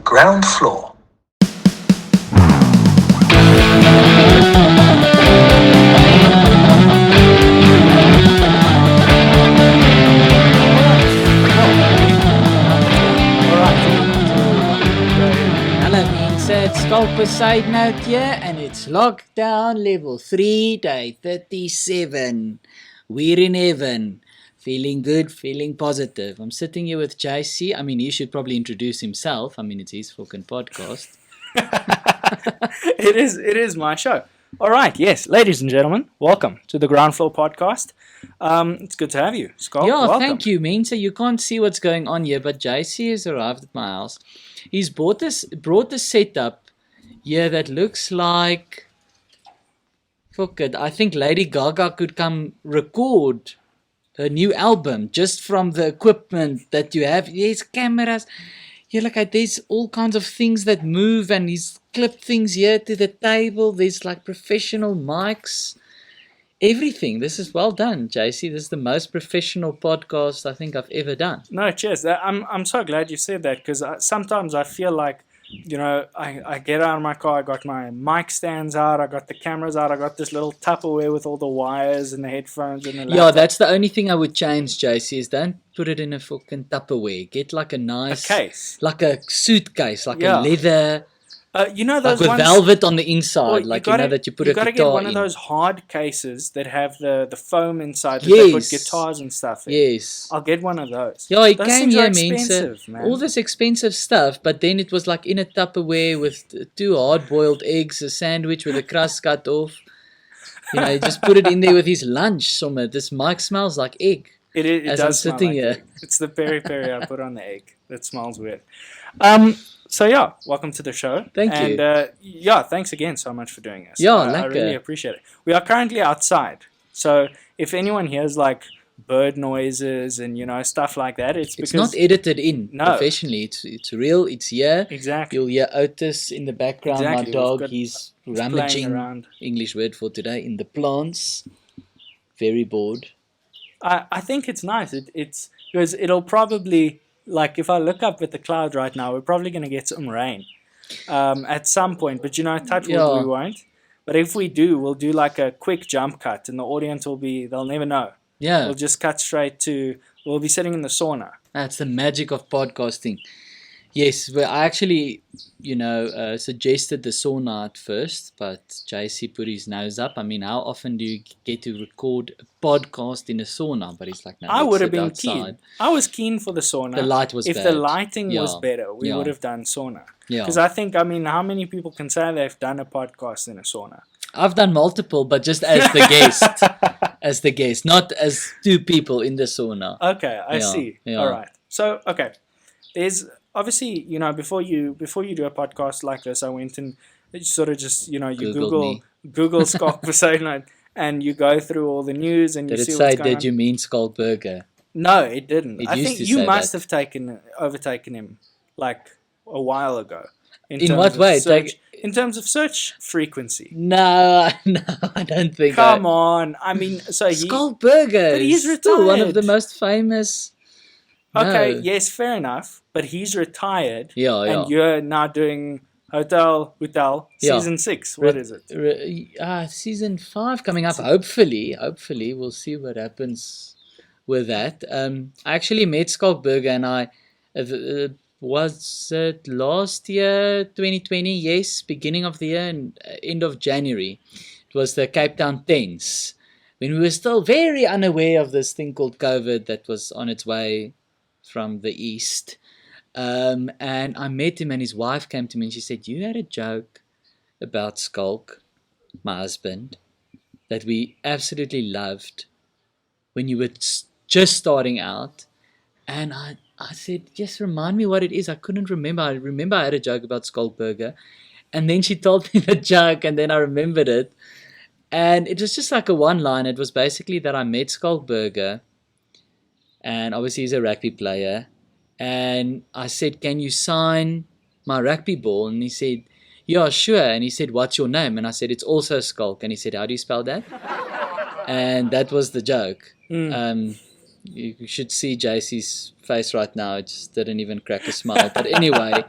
ground floor. It's Schalk Bezuidenhout here, and it's lockdown level 3, day 37. We're in heaven. Feeling good, feeling positive. I'm sitting here with JC. I mean, he should probably introduce himself. I mean, it's his fucking podcast. It is my show. All right, yes, ladies and gentlemen, welcome to the Ground Floor podcast. It's good to have you, Schalk. Yeah, welcome. Thank you, man. So you can't see what's going on here, but JC has arrived at my house. He's brought this setup here that looks like, fuck it, I think Lady Gaga could come record her new album just from the equipment that you have. There's cameras. Yeah, look, there's all kinds of things that move, and he's clipped things here to the table. There's like professional mics. Everything. This is well done, JC. This is the most professional podcast I think I've ever done. No, cheers. I'm so glad you said that, because sometimes I feel like, you know, I get out of my car, I got my mic stands out, I got the cameras out, I got this little Tupperware with all the wires and the headphones and the laptop. Yeah, that's the only thing I would change, JC, is don't put it in a fucking Tupperware. Get like a nice case. Like a suitcase, like a leather. You know those like with ones, velvet on the inside, that you put a guitar in. You got to get one of those hard cases that have the foam inside that they put guitars and stuff in. Yes. I'll get one of those. Yeah, it came here, man. All this expensive stuff, but then it was like in a Tupperware with 2 hard-boiled eggs, a sandwich with the crust cut off. You know, he just put it in there with his lunch somewhere. This mic smells like egg. It does smell like egg. It's the peri-peri I put on the egg. That smells weird. So yeah, welcome to the show. Thank you. And yeah, thanks again so much for doing this. Yeah, I really appreciate it. We are currently outside, so if anyone hears like bird noises and, you know, stuff like that, it's because not edited in professionally. It's real. It's here. Exactly. You'll hear Otis in the background. Exactly. My dog. He's rummaging around. English word for today in the plants. Very bored. I think it's nice. It's because it'll probably, like, if I look up at the cloud right now, we're probably going to get some rain at some point. But, you know, touch wood, we won't. But if we do, we'll do like a quick jump cut, and the audience they'll never know. Yeah. We'll just cut straight to, we'll be sitting in the sauna. That's the magic of podcasting. Yes, well, I actually, you know, suggested the sauna at first, but JC put his nose up. I mean, how often do you get to record a podcast in a sauna? But he's like, no, I would have been outside. keen. I was keen for the sauna. The light was If bad. the lighting was better, we would have done sauna. Because I think, I mean, how many people can say they've done a podcast in a sauna? I've done multiple, but just as the guest. As the guest, not as 2 people in the sauna. Okay, I see. Yeah. All right. So, okay. There's obviously, you know, before you do a podcast like this, I went and sort of just, you know, you Google Schalk Bezuidenhout, and you go through all the news and you see what's going on. Did you mean Schalk Burger? No, it didn't. I think you must have overtaken him like a while ago. In what way? In terms of search frequency. No, I don't think. Come on. I mean, so Schalk Burger. But he's retired. Still one of the most famous. Okay, yes, fair enough. But he's retired. Yeah. And you're now doing Hotel season 6. What is it? Season 5 coming up. Hopefully, we'll see what happens with that. I actually met Schalk Burger, and I was it last year, 2020? Yes, beginning of the year and end of January. It was the Cape Town 10s, when we were still very unaware of this thing called COVID that was on its way from the east. And I met him, and his wife came to me and she said, you had a joke about Schalk, my husband, that we absolutely loved when you were just starting out. And I said, yes, remind me what it is. I couldn't remember. I remember I had a joke about Schalk Burger. And then she told me the joke, and then I remembered it. And it was just like a one-line. It was basically that I met Schalk Burger, and obviously he's a rugby player. And I said, can you sign my rugby ball? And he said, yeah, sure. And he said, what's your name? And I said, it's also Schalk. And he said, how do you spell that? And that was the joke. You should see JC's face right now. It just didn't even crack a smile. But anyway,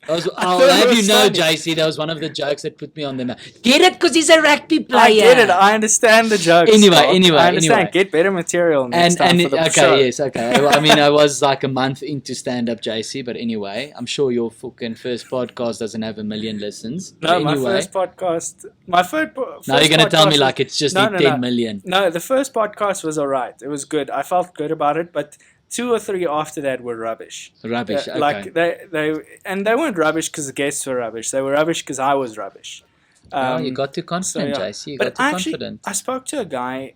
I'll thought it have you was know, funny. JC, that was one of the jokes that put me on the map. Get it? Because he's a rugby player. I get it. I understand the jokes. Anyway, Schalk. anyway, I understand. anyway. Get better material next time for the okay, show. yes, okay. I mean, I was like a month into stand-up, JC, but anyway, I'm sure your fucking first podcast doesn't have 1 million listens. No, But anyway, my first podcast. My first. now you're gonna tell me podcast like it's just 10 million. No, the first podcast was alright. It was good. I felt good about it, but 2 or 3 after that were rubbish. Rubbish. Okay. Like they weren't rubbish because the guests were rubbish. They were rubbish because I was rubbish. You got too confident, so, yeah. JC. You But got too confident. I spoke to a guy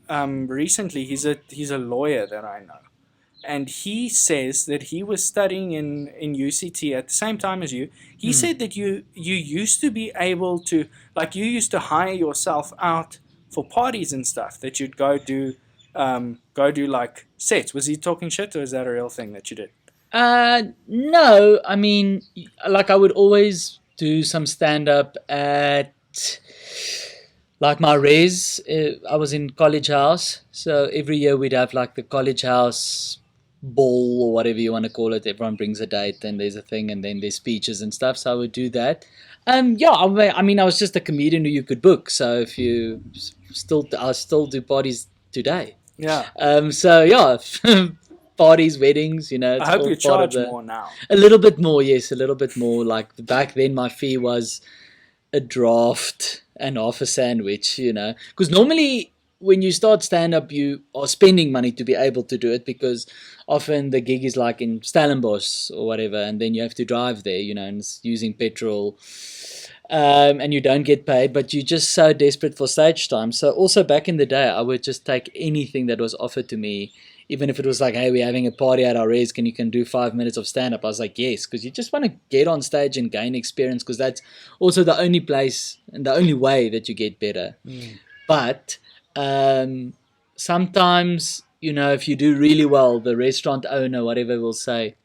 recently. He's a lawyer that I know, and he says that he was studying in UCT at the same time as you. He said that you used to be able to, like, you used to hire yourself out for parties and stuff, that you'd go do like sets. Was he talking shit, or is that a real thing that you did? No, I mean, like I would always do some stand-up at like my res. I was in college house, so every year we'd have like the college house ball or whatever you want to call it. Everyone brings a date and there's a thing and then there's speeches and stuff, so I would do that. Yeah, I mean I was just a comedian who you could book, so if you I still do parties today. Yeah. So yeah, parties, weddings, you know. It's I hope all you part charge of more now. a little bit more, yes, a little bit more. Like back then my fee was a draft and half a sandwich, you know, because normally when you start stand-up, you are spending money to be able to do it, because often the gig is like in Stellenbosch or whatever, and then you have to drive there, you know, and it's using petrol, and you don't get paid, but you're just so desperate for stage time. So also back in the day, I would just take anything that was offered to me, even if it was like, hey, we're having a party at our res, you can do 5 minutes of stand-up? I was like, yes, because you just want to get on stage and gain experience, because that's also the only place and the only way that you get better. But sometimes, you know, if you do really well, the restaurant owner, whatever, will say,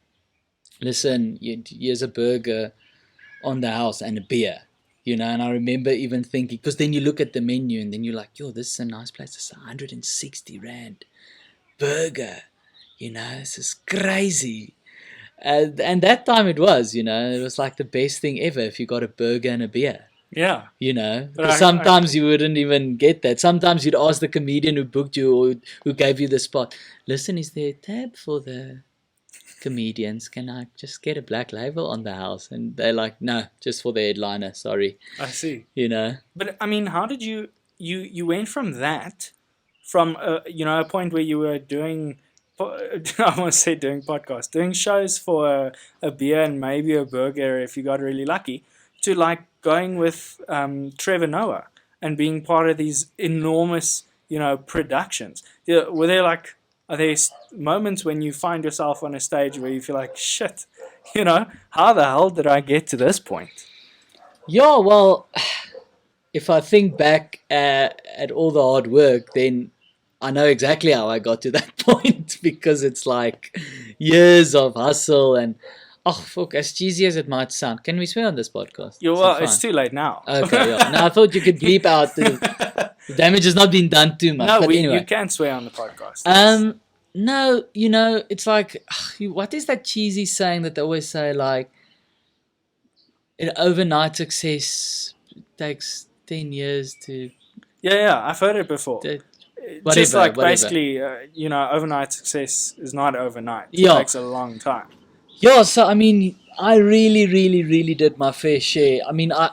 listen, here's a burger on the house and a beer, you know. And I remember even thinking, because then you look at the menu and then you're like, yo, this is a nice place. It's 160 Rand burger, you know, this is crazy. And that time it was, you know, it was like the best thing ever if you got a burger and a beer. Yeah. You know, because sometimes you wouldn't even get that. Sometimes you'd ask the comedian who booked you or who gave you the spot, listen, is there a tab for the comedians? Can I just get a black label on the house? And they're like, no, just for the headliner, sorry. I see. You know. But I mean, how did you went from that, from you know, a point where you were doing, I want to say doing podcasts, doing shows for a beer and maybe a burger if you got really lucky, to like going with Trevor Noah and being part of these enormous, you know, productions. Were there like, are there moments when you find yourself on a stage where you feel like, shit, you know, how the hell did I get to this point? Yeah, well, if I think back at all the hard work, then I know exactly how I got to that point, because it's like years of hustle and, oh, fuck, as cheesy as it might sound. Can we swear on this podcast? It's too late now. Okay, yeah. Now I thought you could bleep out the damage has not been done too much. No, but anyway. You can swear on the podcast. No, you know, it's like, what is that cheesy saying that they always say, like, an overnight success takes 10 years to... Yeah, I've heard it before. Just like basically, you know, overnight success is not overnight. It takes a long time. Yeah, so I mean, I really did my fair share. I mean, I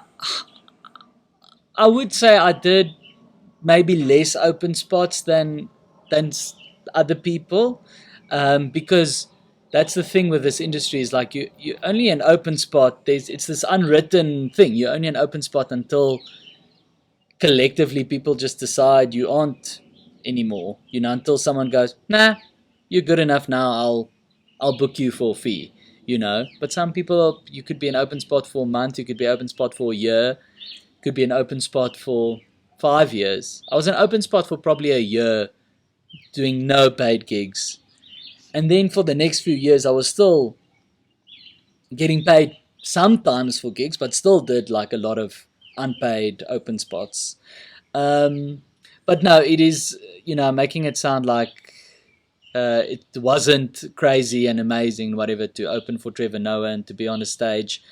would say I did maybe less open spots than other people, because that's the thing with this industry, is like you only an open spot. It's this unwritten thing. You're only an open spot until collectively people just decide you aren't anymore. You know, until someone goes, nah, you're good enough now. I'll book you for a fee. You know, but some people, you could be an open spot for a month, you could be an open spot for a year, could be an open spot for 5 years. I was an open spot for probably a year, doing no paid gigs. And then for the next few years, I was still getting paid sometimes for gigs, but still did like a lot of unpaid open spots. But no, it is, you know, making it sound like it wasn't crazy and amazing, whatever, to open for Trevor Noah and to be on a stage,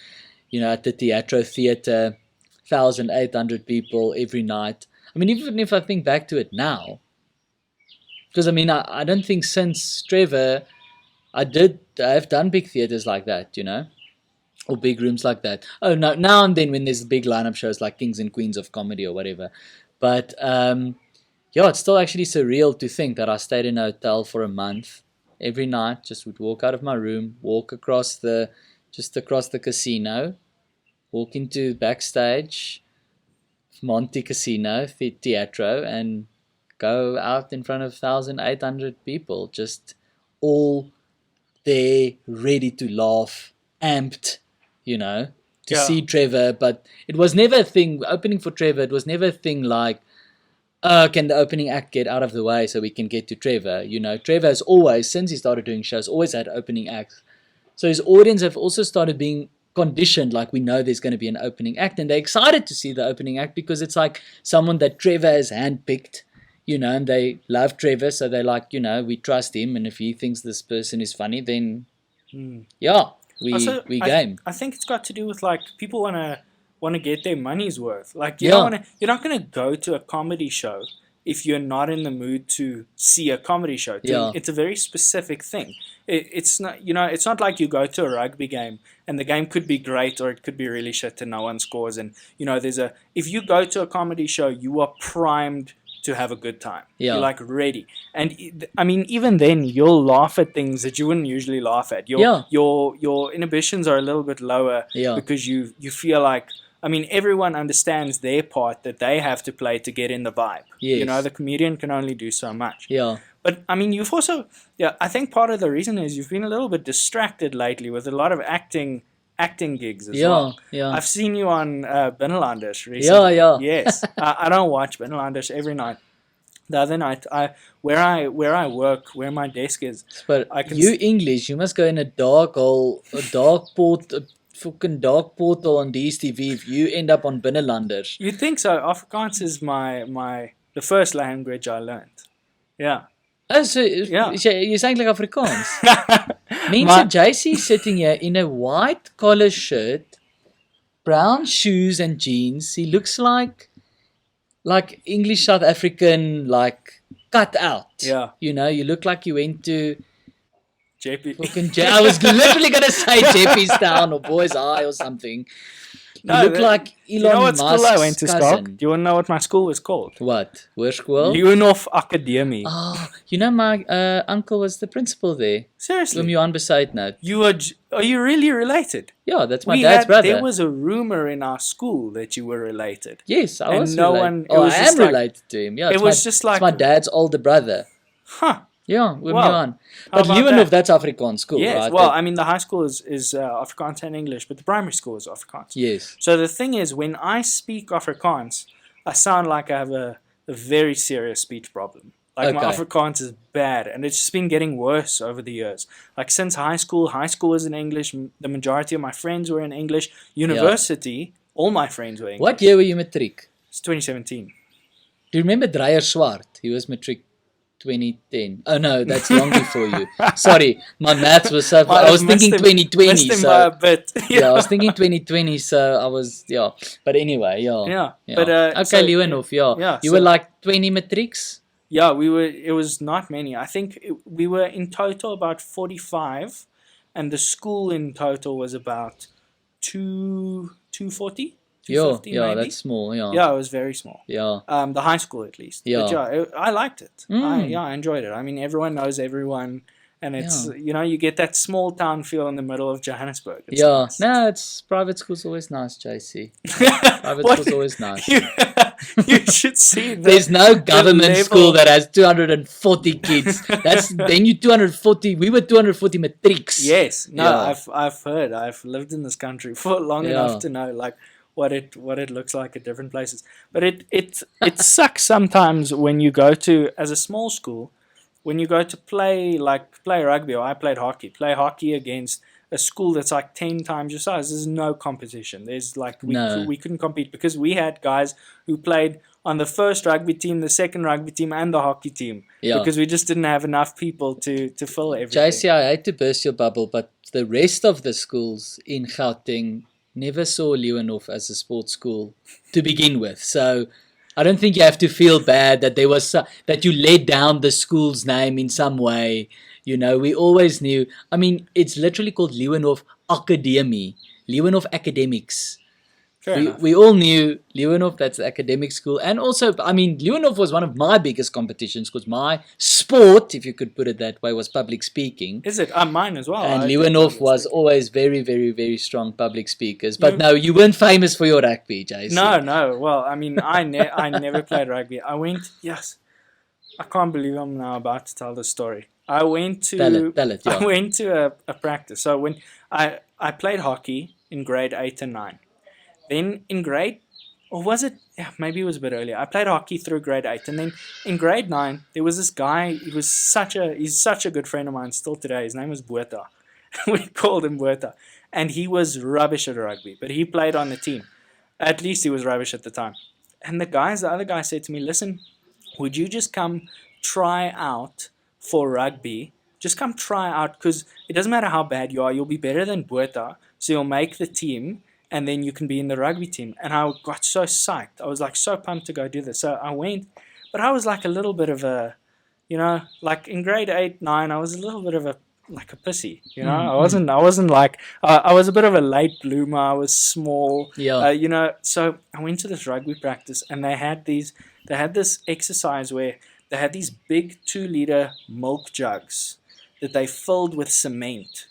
at the Teatro Theatre, 1,800 people every night. I mean, even if I think back to it now, because I mean, I don't think since Trevor, I've done big theatres like that, or big rooms like that. Oh no, now and then when there's big lineup shows like Kings and Queens of Comedy or whatever. But yeah, it's still actually surreal to think that I stayed in a hotel for a month every night. Just would walk out of my room, walk across the casino, walk into backstage, Monte Casino, the Teatro, and go out in front of 1,800 people, just all there, ready to laugh, amped, to see Trevor. But it was never a thing, opening for Trevor, it was never a thing like, can the opening act get out of the way so we can get to Trevor? Trevor has always, since he started doing shows, always had opening acts. So his audience have also started being conditioned, like we know there's going to be an opening act, and they're excited to see the opening act because it's like someone that Trevor has handpicked, and they love Trevor, so they're like, we trust him, and if he thinks this person is funny, then we game. I think it's got to do with like people want to get their money's worth. Like you're not going to go to a comedy show if you're not in the mood to see a comedy show. It's a very specific thing. It's not it's not like you go to a rugby game and the game could be great or it could be really shit and no one scores, and if you go to a comedy show, you are primed to have a good time. You're like ready. And I mean, even then you'll laugh at things that you wouldn't usually laugh at. Your inhibitions are a little bit lower because you feel like, I mean, everyone understands their part that they have to play to get in the vibe. Yes. The comedian can only do so much. Yeah. But I mean, you've also, I think part of the reason is you've been a little bit distracted lately with a lot of acting gigs as well. Yeah. I've seen you on Binnenlanders recently. Yeah. Yes. I don't watch Binnenlanders every night. The other night, where I work, where my desk is. But English, you must go in a dark hole, a fucking dark portal on DSTV if you end up on Binnenlanders. You think so? Afrikaans is the first language I learned. Yeah. Oh, so you sound like Afrikaans. Mense, JC sitting here in a white collar shirt, brown shoes and jeans. He looks like English South African, like cut out. Yeah. You look like you went to JP. I was literally going to say JP's Town or Boys Eye or something. You look like Elon Musk's cousin. School I went to, Schalk? Do you want to know what my school was called? What? Hoërskool? Leeuwenhof Academie. Oh, my uncle was the principal there. Seriously? Johan Bezuidenhout. Are you really related? Yeah, that's my dad's brother. There was a rumor in our school that you were related. Yes, I was related. I am related to him. Yeah, it's my dad's older brother. Huh. Yeah, with Johan. But Leeuwenhof, that's Afrikaans school, yes, right? Well, I mean, the high school is Afrikaans and English, but the primary school is Afrikaans. Yes. So the thing is, when I speak Afrikaans, I sound like I have a very serious speech problem. Like my Afrikaans is bad, and it's just been getting worse over the years. Like since high school was in English. The majority of my friends were in English. University, all my friends were English. What year were you matric? It's 2017. Do you remember Dreyer Swart? He was matric 2010. Oh no, that's long before you. Sorry, my maths was so. I was thinking 2020. Missed him by a bit. I was thinking 2020. So I was But anyway, yeah. But okay, Leeuwenhof. Yeah. You were like 20 matrics. Yeah, we were. It was not many. I think we were in total about 45, and the school in total was about 240. Yeah, maybe. That's small. Yeah, it was very small. Yeah. The high school at least. Yeah. But I liked it. I enjoyed it. I mean, everyone knows everyone, and it's you get that small town feel in the middle of Johannesburg. It's nice. No, it's private school's always nice, JC. Private school's always nice. You should see. There's no government school that has 240 kids. Then you 240. We were 240 matrics. Yes. No, I've heard. I've lived in this country for long enough to know what it looks like at different places. But it sucks sometimes when you go to, as a small school, when you go to play rugby, or I played hockey. Play hockey against a school that's like 10 times your size. There's no competition. There's we couldn't compete because we had guys who played on the first rugby team, the second rugby team, and the hockey team Yeah. because we just didn't have enough people to fill everything. JC, I hate to burst your bubble, but the rest of the schools in Gauteng never saw Leeuwenhof as a sports school to begin with. So I don't think you have to feel bad that there was that you let down the school's name in some way. You know, we always knew. I mean, it's literally called Leeuwenhof Academy, Leeuwenhof Academics. We all knew Leeuwenhof, that's the academic school. And also, I mean, Leeuwenhof was one of my biggest competitions because my sport, if you could put it that way, was public speaking. Is it? Mine as well. And Leeuwenhof was always very, very, very strong public speakers. But no, you weren't famous for your rugby, JC. No. Well, I mean, I never played rugby. Yes. I can't believe I'm now about to tell the story. I went to Tell it, yeah. I went to a practice. So when I played hockey in grade 8 and 9. Then in grade, or was it? Yeah, maybe it was a bit earlier. I played hockey through grade 8, and then in grade 9 there was this guy. He's such a good friend of mine still today. His name was Buerta. We called him Buerta, and he was rubbish at rugby, but he played on the team. At least he was rubbish at the time. And the other guy said to me, "Listen, would you just come try out for rugby? Just come try out because it doesn't matter how bad you are. You'll be better than Buerta, so you'll make the team." And then you can be in the rugby team. And I got so psyched. I was like so pumped to go do this. So I went, but I was like a little bit of a, like in grade 8, 9, I was a little bit of a pussy. I wasn't like, I was a bit of a late bloomer. I was small. Yeah. So I went to this rugby practice and they had this exercise where they had these big 2-liter milk jugs that they filled with cement.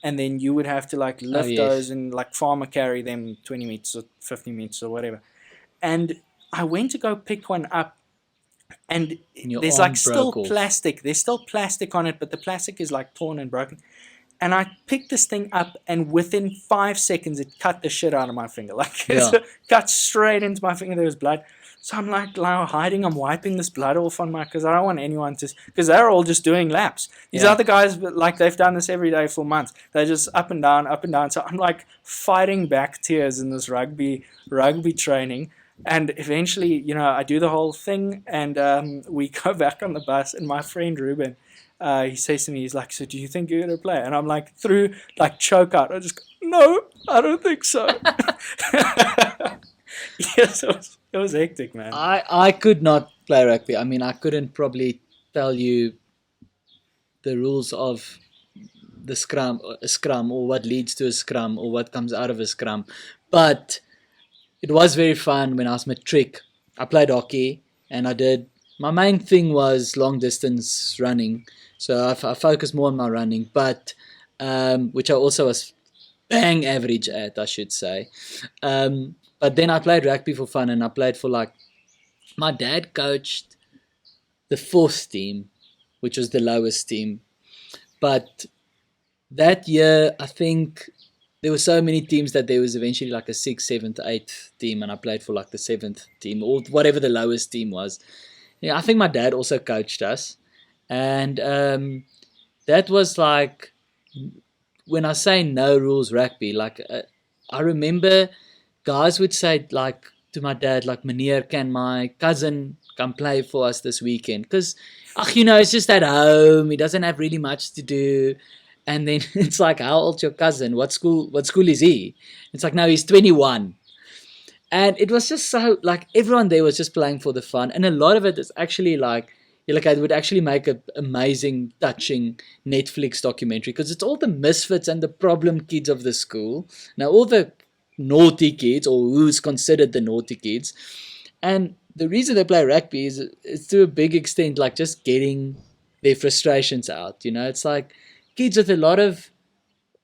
And then you would have to like lift those and like farmer carry them 20 meters or 50 meters or whatever. And I went to go pick one up and there's like still plastic. There's still plastic on it, but the plastic is like torn and broken. And I picked this thing up and within 5 seconds it cut the shit out of my finger. Like it cut straight into my finger. There was blood. So I'm like hiding, I'm wiping this blood off on because I don't want anyone to, because they're all just doing laps. These other guys, like they've done this every day for months. They're just up and down. So I'm like fighting back tears in this rugby training. And eventually, I do the whole thing and we go back on the bus and my friend Ruben, he says to me, he's like, "So do you think you're going to play?" And I'm like, through like choke out. I just go, "No, I don't think so." Yes, it was hectic, man. I could not play rugby. I mean, I couldn't probably tell you the rules of a scrum or what leads to a scrum or what comes out of a scrum. But it was very fun when I was matric. I played hockey and my main thing was long distance running. So I focused more on my running, but which I also was bang average at, I should say. But then I played rugby for fun and I played for my dad coached the 4th team, which was the lowest team. But that year, I think there were so many teams that there was eventually like a 6th, 7th, 8th team and I played for like the 7th team or whatever the lowest team was. Yeah, I think my dad also coached us. And that was like, when I say no rules rugby, like I remember guys would say like to my dad, like, "Meneer, can my cousin come play for us this weekend?" Because, it's just at home. He doesn't have really much to do. And then it's like, "How old's your cousin? What school is he?" It's like, "No, he's 21. And it was just so, like, everyone there was just playing for the fun. And a lot of it is actually like I would actually make an amazing, touching Netflix documentary because it's all the misfits and the problem kids of the school. Now, all the naughty kids or who's considered the naughty kids, and the reason they play rugby is to a big extent like just getting their frustrations out. It's like kids with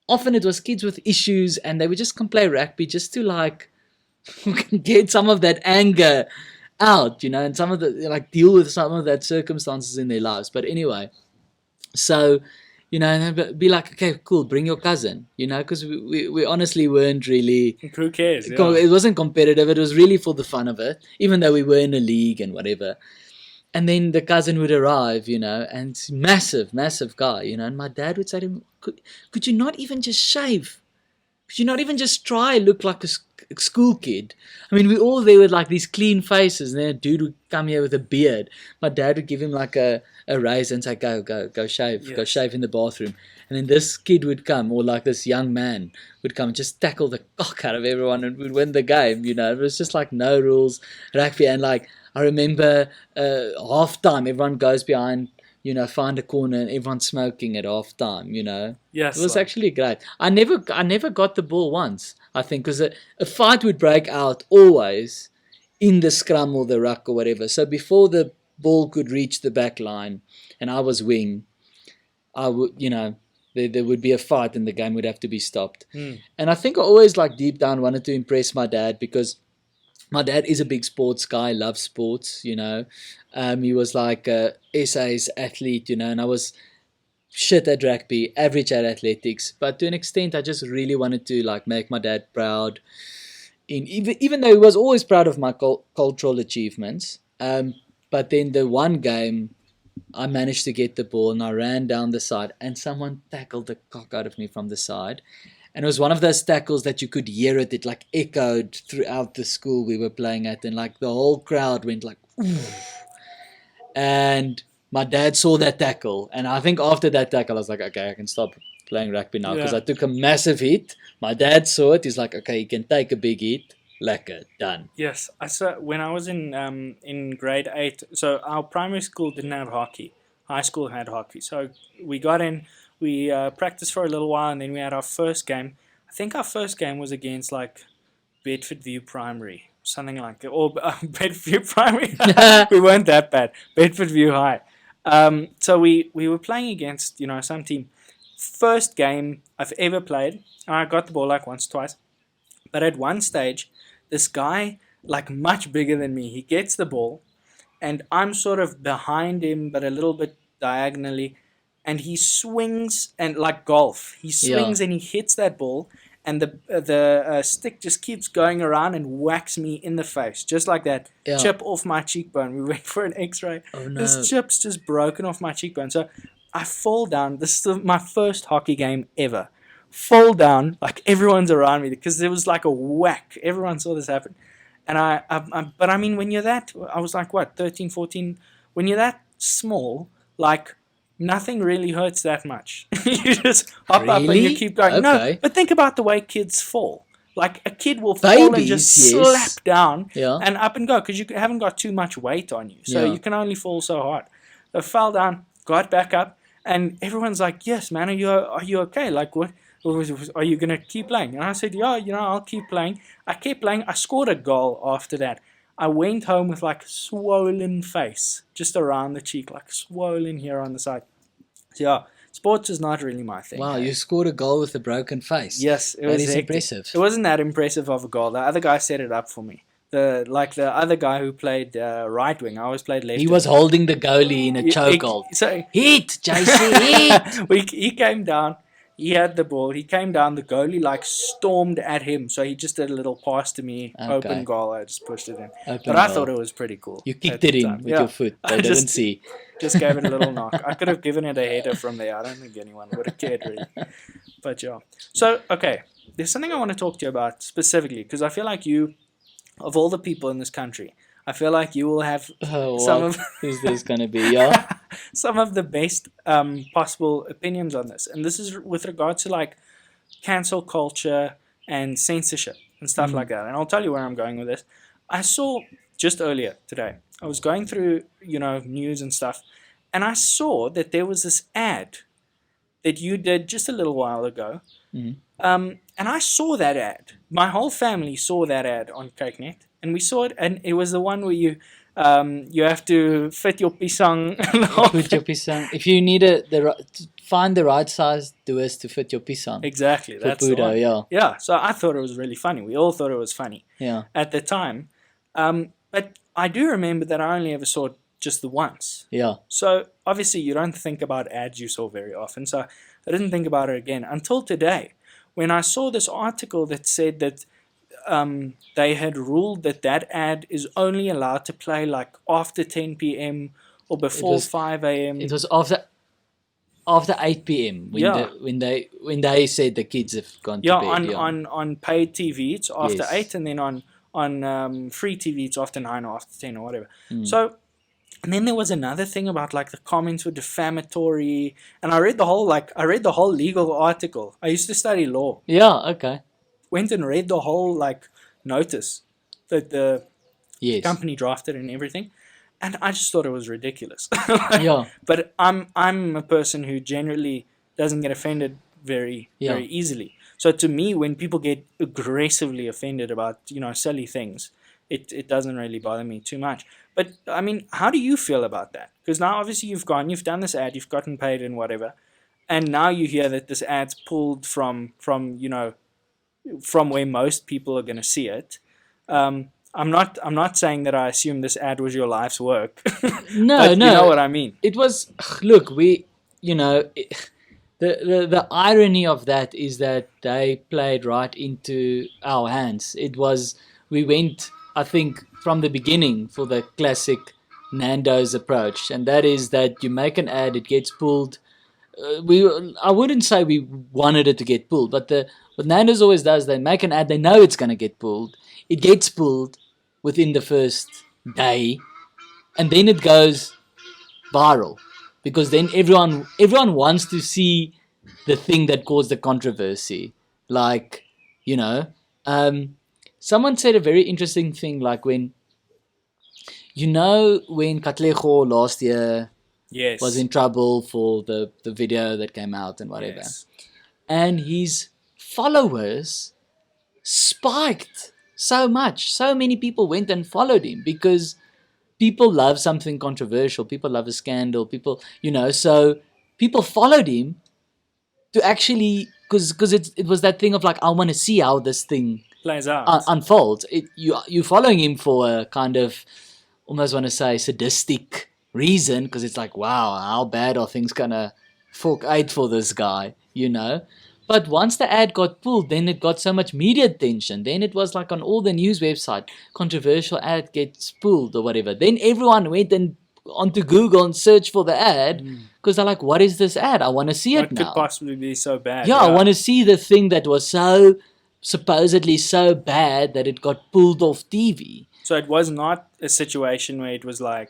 often it was kids with issues and they would just come play rugby just to like get some of that anger out, and some of the deal with some of that circumstances in their lives. But anyway, so and be like, "Okay, cool, bring your cousin," because we honestly weren't really... Who cares? Yeah. It wasn't competitive. It was really for the fun of it, even though we were in a league and whatever. And then the cousin would arrive, and massive, massive guy, and my dad would say to him, could you not even just shave? Could you not even just try look like a school kid? I mean, we all there with like these clean faces, and then a dude would come here with a beard. My dad would give him like a razor and say, go shave, go Yes. shave in the bathroom. And then this kid would come, or like this young man would come and just tackle the cock out of everyone and would win the game. You know, it was just like no rules rugby. And like, I remember half time, everyone goes behind, you know, find a corner and everyone's smoking at half time, you know. Yes, It was actually great. I never got the ball once, I think, because a fight would break out always in the scrum or the ruck or whatever. So before the ball could reach the back line and I was wing, I would, you know, there would be a fight and the game would have to be stopped. And I think I always, like, deep down wanted to impress my dad because my dad is a big sports guy, loves sports, you know. He was like a SA's athlete, you know, and I was shit at rugby, average at athletics. But to an extent, I just really wanted to like make my dad proud. Even though he was always proud of my cultural achievements. But then the one game, I managed to get the ball and I ran down the side and someone tackled the cock out of me from the side. And it was one of those tackles that you could hear it. It like echoed throughout the school we were playing at. And like the whole crowd went like, ooh. And my dad saw that tackle. And I think after that tackle, I was like, okay, I can stop playing rugby now. Because I took a massive hit. My dad saw it. He's like, okay, you can take a big hit. Lekker, done. Yes, I saw when I was in grade 8. So our primary school didn't have hockey. High school had hockey. So we got in, we practiced for a little while, and then we had our first game. I think our first game was against like Bedford View Primary, something like that, or Bedford View Primary. We weren't that bad. Bedford View High. So we were playing against, you know, some team. First game I've ever played. I got the ball like once, twice. But at one stage, this guy, like much bigger than me, he gets the ball, and I'm sort of behind him, but a little bit diagonally, and he swings, and like golf, he swings and he hits that ball, and the stick just keeps going around and whacks me in the face, just like that. Chip off my cheekbone. We went for an X-ray. Oh, no. This chip's just broken off my cheekbone. So I fall down. This is my first hockey game ever. Fall down, like everyone's around me because there was like a whack. Everyone saw this happen. And but I mean, when you're that, I was like, what, 13, 14? When you're that small, like nothing really hurts that much. You just hop up and you keep going. Okay. No, but think about the way kids fall. Like a kid will fall and just slap down and up and go because you haven't got too much weight on you. So you can only fall so hard. I fell down, got back up, and everyone's like, yes, man, are you okay? Like, what? Are you going to keep playing? And I said, yeah, you know, I'll keep playing. I kept playing. I scored a goal after that. I went home with like a swollen face, just around the cheek, like swollen here on the side. So yeah, sports is not really my thing. Wow, you scored a goal with a broken face. Yes, it was impressive. It wasn't that impressive of a goal. The other guy set it up for me. The other guy who played right wing, I always played left wing. He was holding the goalie in a chokehold. Hit, JC, hit! He came down. He had the ball. He came down. The goalie like stormed at him. So he just did a little pass to me. Okay. Open goal. I just pushed it in. But I thought it was pretty cool. You kicked it in with your foot. They didn't see. Just gave it a little knock. I could have given it a header from there. I don't think anyone would have cared really. But yeah. So, okay. There's something I want to talk to you about specifically because I feel like you, of all the people in this country, I feel like you will have some of... Who's this going to be? Yeah. Some of the best possible opinions on this. And this is with regard to like cancel culture and censorship and stuff like that. And I'll tell you where I'm going with this. I saw just earlier today, I was going through, you know, news and stuff, and I saw that there was this ad that you did just a little while ago. And I saw that ad. My whole family saw that ad on CakeNet. And we saw it, and it was the one where you have to fit your pisang. Fit your pisang. If you need find the right size doers to fit your pisang. Exactly. That's the one. Yeah. So I thought it was really funny. We all thought it was funny. Yeah. At the time, but I do remember that I only ever saw it just the once. Yeah. So obviously you don't think about ads you saw very often. So I didn't think about it again until today, when I saw this article that said that. They had ruled that ad is only allowed to play like after 10 p.m. or before 5 a.m. It was after after 8 p.m. when they said the kids have gone to bed. On paid TV it's after Yes. 8, and then on free TV it's after 9 or after 10 or whatever. Mm. So, and then there was another thing about like the comments were defamatory, and I read the whole legal article. I used to study law. Yeah, okay. Went and read the whole like notice that the Yes. company drafted and everything, and I just thought it was ridiculous. Yeah. But I'm a person who generally doesn't get offended very easily. So to me, when people get aggressively offended about silly things, it doesn't really bother me too much. But I mean, how do you feel about that? Because now obviously you've done this ad, you've gotten paid and whatever, and now you hear that this ad's pulled from where most people are going to see it. I'm not saying that I assume this ad was your life's work. No, but no. You know what I mean. It was. Look, the irony of that is that they played right into our hands. It was, we went, I think, from the beginning for the classic Nando's approach, and that is that you make an ad, it gets pulled. I wouldn't say we wanted it to get pulled, but what Nando's always does, they make an ad, they know it's going to get pulled. It gets pulled within the first day, and then it goes viral, because then everyone wants to see the thing that caused the controversy. Like, someone said a very interesting thing, like when Katlego last year was in trouble for the video that came out and whatever. Yes. And his followers spiked so much. So many people went and followed him because people love something controversial. People love a scandal. So people followed him to actually, because it was that thing of like, I want to see how this thing plays out, unfolds. You're following him for a kind of, almost want to say, sadistic reason, because it's like, wow, how bad are things gonna fork out for this guy, But once the ad got pulled, then it got so much media attention. Then it was like on all the news website, controversial ad gets pulled or whatever. Then everyone went onto Google and searched for the ad, because they're like, what is this ad? I want to see it now. What could possibly be so bad? Yeah, I want to see the thing that was so supposedly so bad that it got pulled off TV. So it was not a situation where it was like,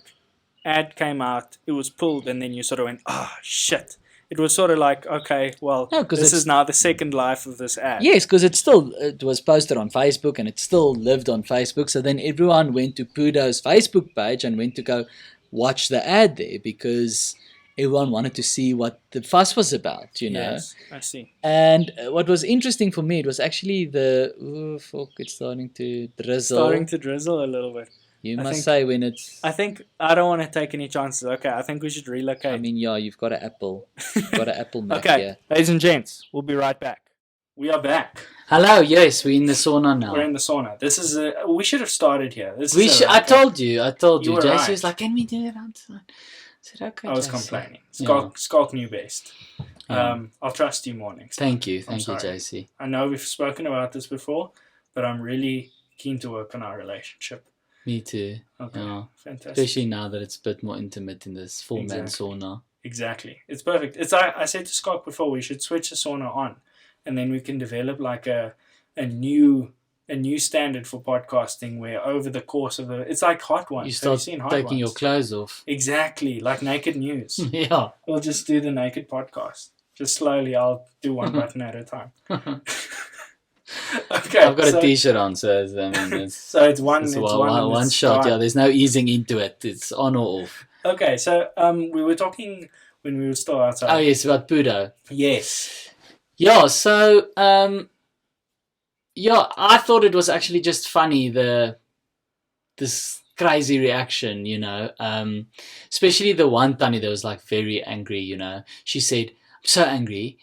ad came out, it was pulled, and then you sort of went, oh, shit. It was sort of like, okay, well, this is now the second life of this ad. Yes, because it was posted on Facebook, and it still lived on Facebook. So then everyone went to Pudo's Facebook page and went to go watch the ad there, because everyone wanted to see what the fuss was about, Yes, I see. And what was interesting for me, it was actually it's starting to drizzle. Starting to drizzle a little bit. You must say when it's... I think I don't want to take any chances. Okay, I think we should relocate. I mean, yeah, you've got an Apple. You've got an Apple Mac Okay, here. ladies and gents, we'll be right back. We are back. Hello, yes, we're in the sauna now. We're in the sauna. This is we should have started here. I told you. You were JC right. was like, can we do it outside? I said, okay, I was JC. complaining. Schalk knew best. I'll trust you more next time. Thank you, JC. I know we've spoken about this before, but I'm really keen to work on our relationship. Me too. Okay, yeah. Fantastic. Especially now that it's a bit more intimate in this four-man sauna. Exactly. It's perfect. I said to Scott before, we should switch the sauna on, and then we can develop like a new standard for podcasting where over the course of it's like Hot Ones. You start taking your clothes off. Exactly, like Naked News. Yeah. We'll just do the naked podcast. Just slowly, I'll do one button at a time. Okay, I've got a t-shirt on, so it's one shot. Yeah, there's no easing into it. It's on or off. Okay, so we were talking when we were still outside. Oh yes, about Pudo. Yes. Yeah. So I thought it was actually just funny this crazy reaction, especially the one Tanny that was like very angry. She said, "I'm so angry.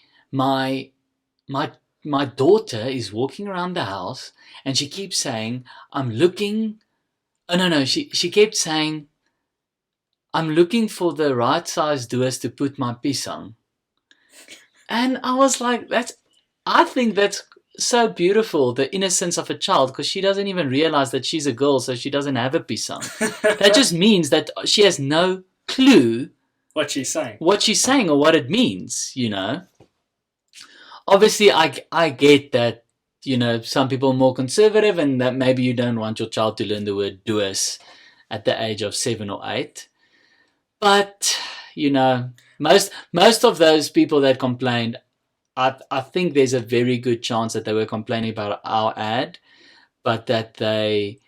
My daughter is walking around the house and she keeps saying, I'm looking..." Oh, no. She kept saying, "I'm looking for the right size doers to put my pisang." And I was like, I think that's so beautiful, the innocence of a child, because she doesn't even realize that she's a girl, so she doesn't have a pisang. That just means that she has no clue what she's saying or what it means, you know. Obviously, I get that, you know, some people are more conservative and that maybe you don't want your child to learn the word doers at the age of 7 or 8. But, you know, most of those people that complained, I think there's a very good chance that they were complaining about our ad, but that they,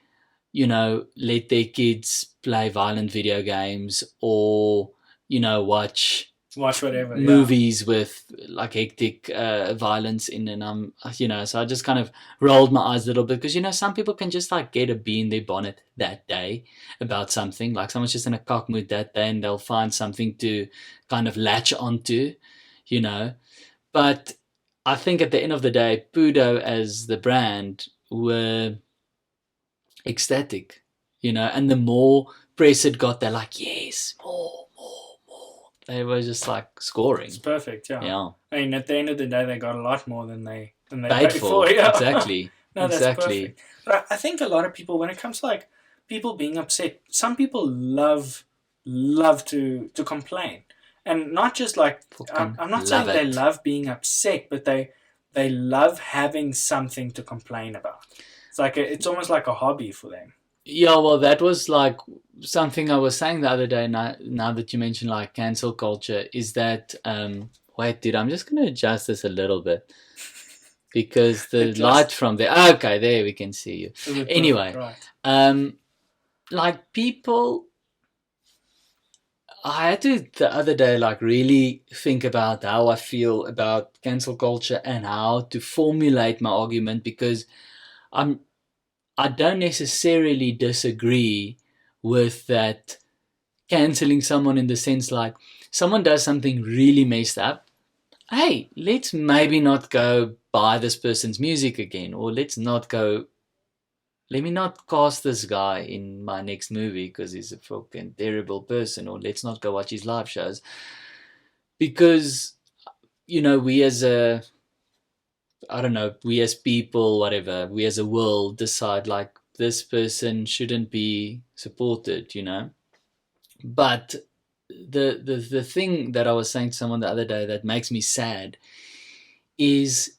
you know, let their kids play violent video games or, you know, watch whatever movies with like hectic violence in, and you know, so I just kind of rolled my eyes a little bit because, you know, some people can just like get a bee in their bonnet that day about something, like someone's just in a cock mood that day and they'll find something to kind of latch onto, you know. But I think at the end of the day, Pudo as the brand were ecstatic, you know, and the more press it got, they're like, yes, more. They were just like scoring. It's perfect, yeah. Yeah. I mean, at the end of the day, they got a lot more than they paid for. Yeah. Exactly. No, that's exactly. Perfect. But I think a lot of people, when it comes to like people being upset, some people love to complain, and not just like I'm not saying they love being upset, but they love having something to complain about. It's like it's almost like a hobby for them. Yeah, well, that was like something I was saying the other day. Now that you mentioned like cancel culture, is that wait, dude, I'm just gonna adjust this a little bit because the light from there. Okay, there we can see you. Anyway, right. Like people, I had to the other day like really think about how I feel about cancel culture and how to formulate my argument, because I don't necessarily disagree with that canceling someone in the sense like someone does something really messed up. Hey, let's maybe not go buy this person's music again, or let me not cast this guy in my next movie because he's a fucking terrible person, or let's not go watch his live shows. Because, you know, we as people, whatever, we as a world decide like this person shouldn't be supported, you know. But the thing that I was saying to someone the other day that makes me sad is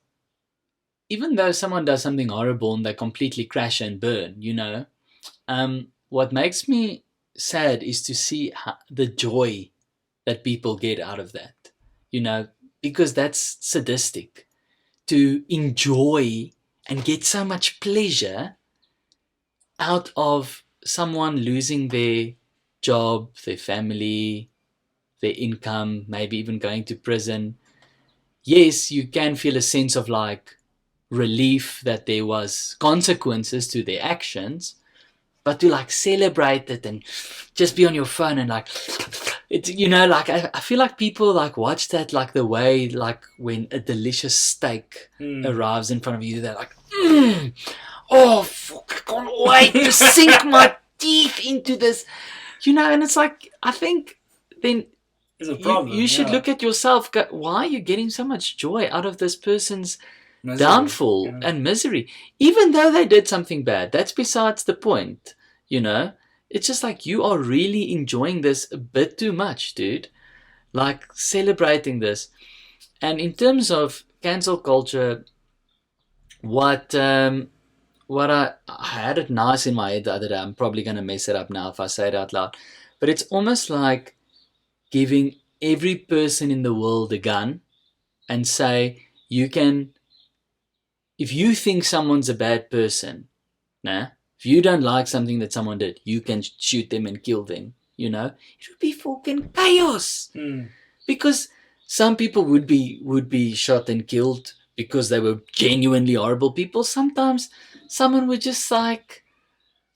even though someone does something horrible and they completely crash and burn, you know, what makes me sad is to see the joy that people get out of that, you know, because that's sadistic. To enjoy and get so much pleasure out of someone losing their job, their family, their income, maybe even going to prison. Yes, you can feel a sense of like relief that there was consequences to their actions, but to like celebrate it and just be on your phone and like it's, you know, like I feel like people like watch that like the way like when a delicious steak arrives in front of you, they're like, oh fuck, I can't wait to sink my teeth into this, you know. And it's like, I think then you should look at yourself, go, why are you getting so much joy out of this person's downfall and misery, even though they did something bad? That's besides the point, you know. It's just like you are really enjoying this a bit too much, dude. Like celebrating this. And in terms of cancel culture, what I had it nice in my head the other day. I'm probably gonna mess it up now if I say it out loud, but it's almost like giving every person in the world a gun and say, you can, if you think someone's a bad person, nah, if you don't like something that someone did, you can shoot them and kill them, you know. It would be fucking chaos. Because some people would be shot and killed because they were genuinely horrible people. Sometimes someone would just like,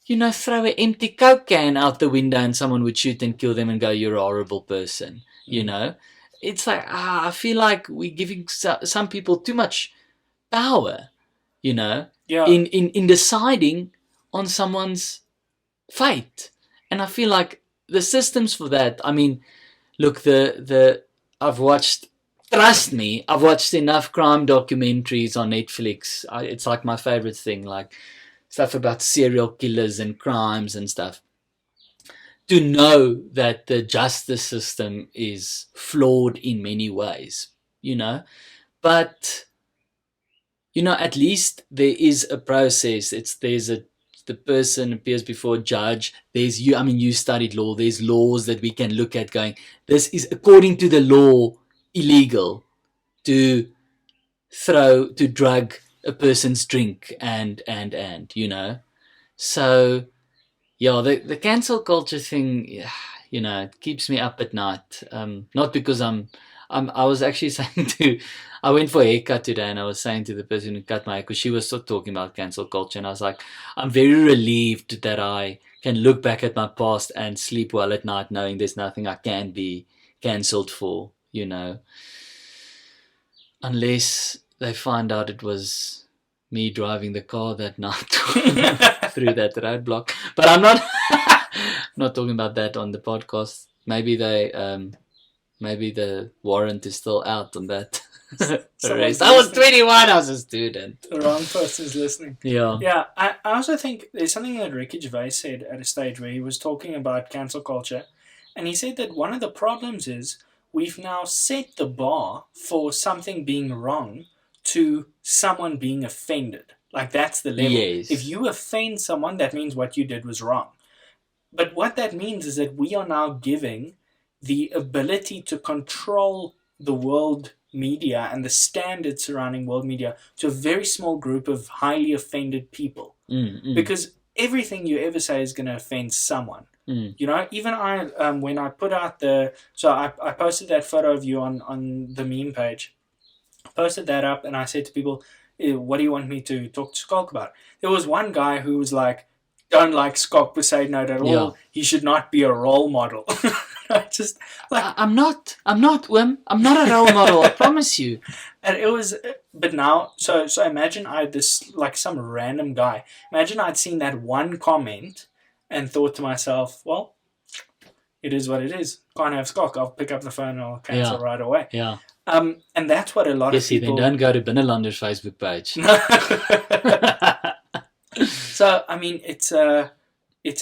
you know, throw an empty Coke can out the window and someone would shoot and kill them and go, you're a horrible person, you know. It's like, I feel like we're giving some people too much power, you know, in deciding on someone's fate. And I feel like the systems for that, I mean, look, I've watched enough crime documentaries on Netflix. It's like my favorite thing, like stuff about serial killers and crimes and stuff. to know that the justice system is flawed in many ways, but at least there is a process. The person appears before a judge. There's you. I mean, you studied law. There's laws that we can look at going, this is according to the law illegal to drug a person's drink and. So yeah, the cancel culture thing, it keeps me up at night. Not because I was actually saying I went for a haircut today, and I was saying to the person who cut my hair, because she was sort of talking about cancel culture, and I was like, I'm very relieved that I can look back at my past and sleep well at night knowing there's nothing I can be cancelled for, unless they find out it was me driving the car that night through that roadblock. But I'm not not talking about that on the podcast. Maybe maybe the warrant is still out on that. I was 21. I was a student. The wrong person's listening. Yeah. Yeah. I also think there's something that Ricky Gervais said at a stage where he was talking about cancel culture, and he said that one of the problems is we've now set the bar for something being wrong to someone being offended. Like, that's the level. Yes. If you offend someone, that means what you did was wrong. But what that means is that we are now giving the ability to control the world media and the standards surrounding world media to a very small group of highly offended people. Because everything you ever say is going to offend someone. Even I, when I put out I posted that photo of you on the meme page, posted that up, and I said to people, what do you want me to talk to Schalk about? There was one guy who was like, don't like Schalk Bezuidenhout at all. Yeah. He should not be a role model. Just like I'm not, Wim. I'm not a role model. I promise you. And it was, but now, so imagine I had this, like, some random guy. Imagine I'd seen that one comment and thought to myself, well, it is what it is. Can't have Schalk. I'll pick up the phone and I'll cancel right away. Yeah. And that's what a lot of people... then don't go to Binnenlander's Facebook page. So, I mean, it's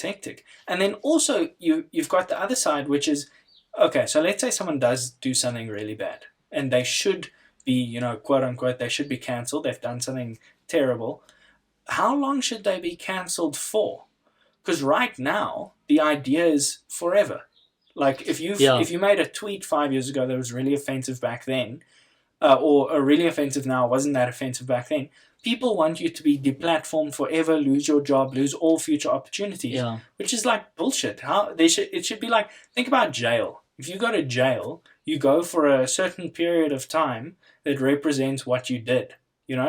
hectic. And then also, you've got the other side, which is, okay, so let's say someone does do something really bad, and they should be, quote unquote, they should be cancelled. They've done something terrible. How long should they be cancelled for? Because right now, the idea is forever. Like, if you made a tweet 5 years ago that was really offensive back then, or really offensive now, wasn't that offensive back then, people want you to be deplatformed forever, lose your job, lose all future opportunities, which is like bullshit. It should be like, think about jail. If you go to jail, you go for a certain period of time that represents what you did.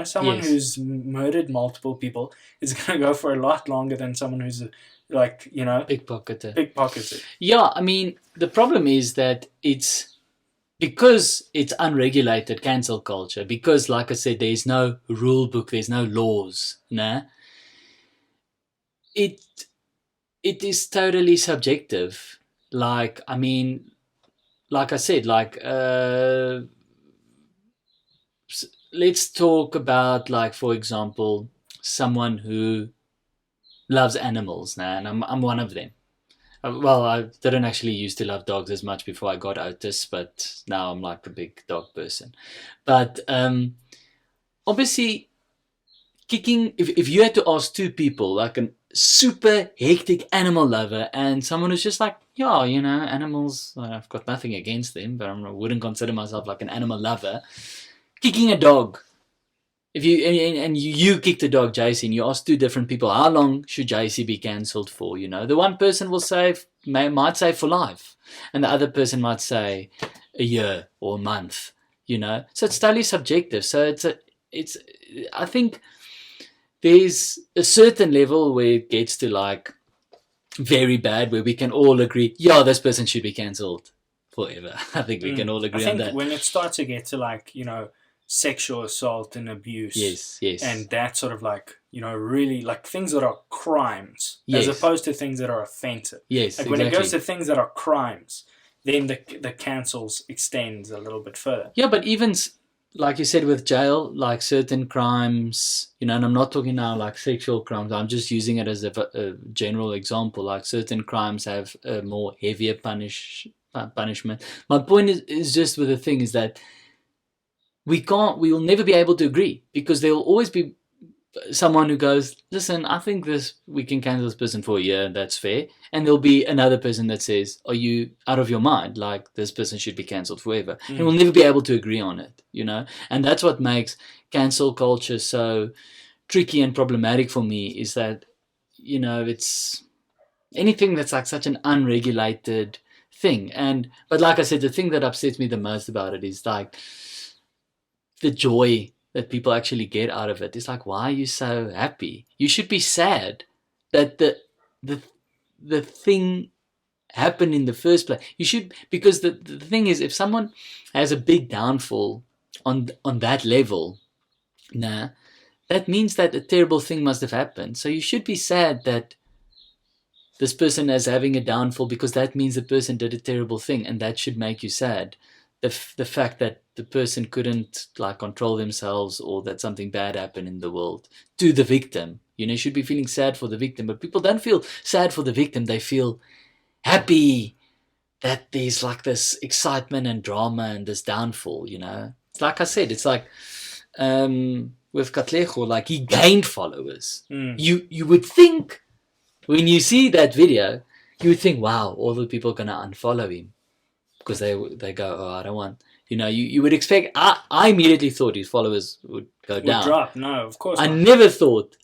Someone who's murdered multiple people is going to go for a lot longer than someone who's pickpocketer. Yeah, I mean, the problem is that because it's unregulated cancel culture, because, like I said, there's no rule book, there's no laws, it is totally subjective. Like, I mean, like I said, let's talk about, like, for example, someone who loves animals now, and I'm one of them. Well, I didn't actually used to love dogs as much before I got Otis, but now I'm like a big dog person. But obviously, if you had to ask two people, like a super hectic animal lover and someone who's just like, animals, I've got nothing against them, but I wouldn't consider myself like an animal lover, kicking a dog. If you kicked a dog, JC, and you ask two different people, how long should JC be cancelled for? The one person might say for life, and the other person might say a year or a month. So it's totally subjective. So I think there's a certain level where it gets to like very bad, where we can all agree, this person should be cancelled forever. I think we can all agree on that. When it starts to get to like sexual assault and abuse, yes, and that sort of like really like things that are crimes, as opposed to things that are offensive. Yes, like when it goes to things that are crimes, then the cancels extends a little bit further. Yeah, but even like you said with jail, like certain crimes, and I'm not talking now like sexual crimes. I'm just using it as a general example. Like certain crimes have a more heavier punishment. My point is just with the thing is that we will never be able to agree because there will always be someone who goes, listen, I think we can cancel this person for a year, that's fair. And there'll be another person that says, are you out of your mind? Like, this person should be cancelled forever. And we'll never be able to agree on it, And that's what makes cancel culture so tricky and problematic for me is that, it's anything that's like such an unregulated thing. But like I said, the thing that upsets me the most about it is like the joy that people actually get out of it. It's like, why are you so happy? You should be sad that the thing happened in the first place. You should, because the thing is, if someone has a big downfall on that level, that means that a terrible thing must have happened. So you should be sad that this person is having a downfall because that means the person did a terrible thing, and that should make you sad. The fact that the person couldn't like control themselves or that something bad happened in the world to the victim. You should be feeling sad for the victim, but people don't feel sad for the victim. They feel happy that there's like this excitement and drama and this downfall, It's like I said, it's like with Katlego, like he gained followers. You would think when you see that video, you would think, wow, all the people are going to unfollow him. Because they go, oh, I don't want, you would expect, I immediately thought his followers would go down. Drop, no, of course I not. never thought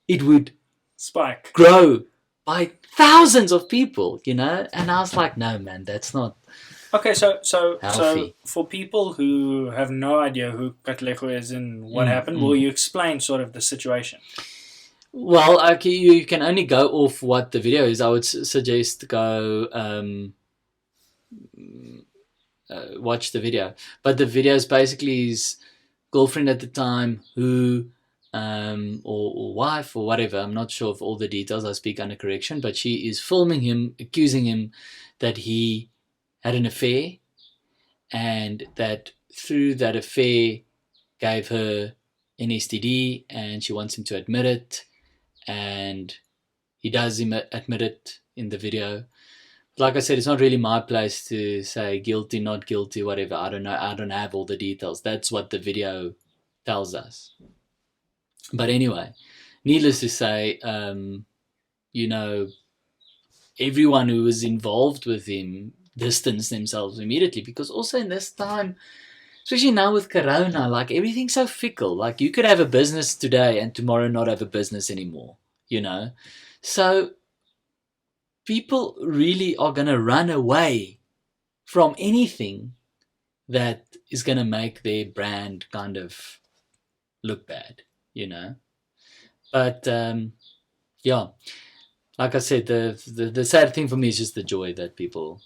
it would spike, grow by thousands of people, and I was like, no, man, that's not okay, so healthy. For people who have no idea who Katlego is and what happened, will you explain sort of the situation? Well, you can only go off what the video is. I would suggest go watch the video, but the video is basically his girlfriend at the time who or wife or whatever, I'm not sure of all the details, I speak under correction, but she is filming him, accusing him that he had an affair and that through that affair gave her an STD, and she wants him to admit it, and he does admit it in the video. Like I said, it's not really my place to say guilty, not guilty, whatever. I don't know. I don't have all the details. That's what the video tells us. But anyway, needless to say, everyone who was involved with him distanced themselves immediately, because also in this time, especially now with Corona, like everything's so fickle. Like you could have a business today and tomorrow not have a business anymore, So people really are going to run away from anything that is going to make their brand kind of look bad, But, yeah, like I said, the sad thing for me is just the joy that people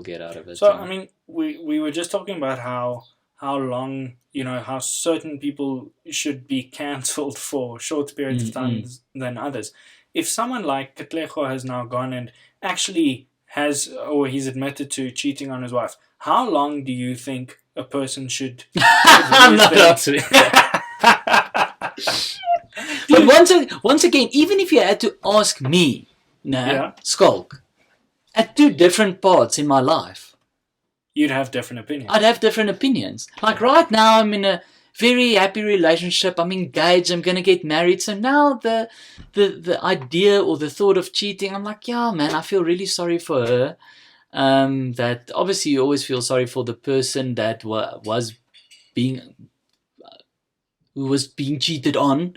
get out of it. So, I mean, we were just talking about how long, how certain people should be cancelled for short periods of time than others. If someone like Katlego has now gone and actually he's admitted to cheating on his wife, how long do you think a person should... I'm not answering. But once again, even if you had to ask me, Schalk, at two different parts in my life, you'd have different opinions. I'd have different opinions. Like right now, I'm in a very happy relationship. I'm engaged. I'm gonna get married. So now the idea or the thought of cheating, I'm like, yeah, man, I feel really sorry for her. That obviously you always feel sorry for the person that was being cheated on,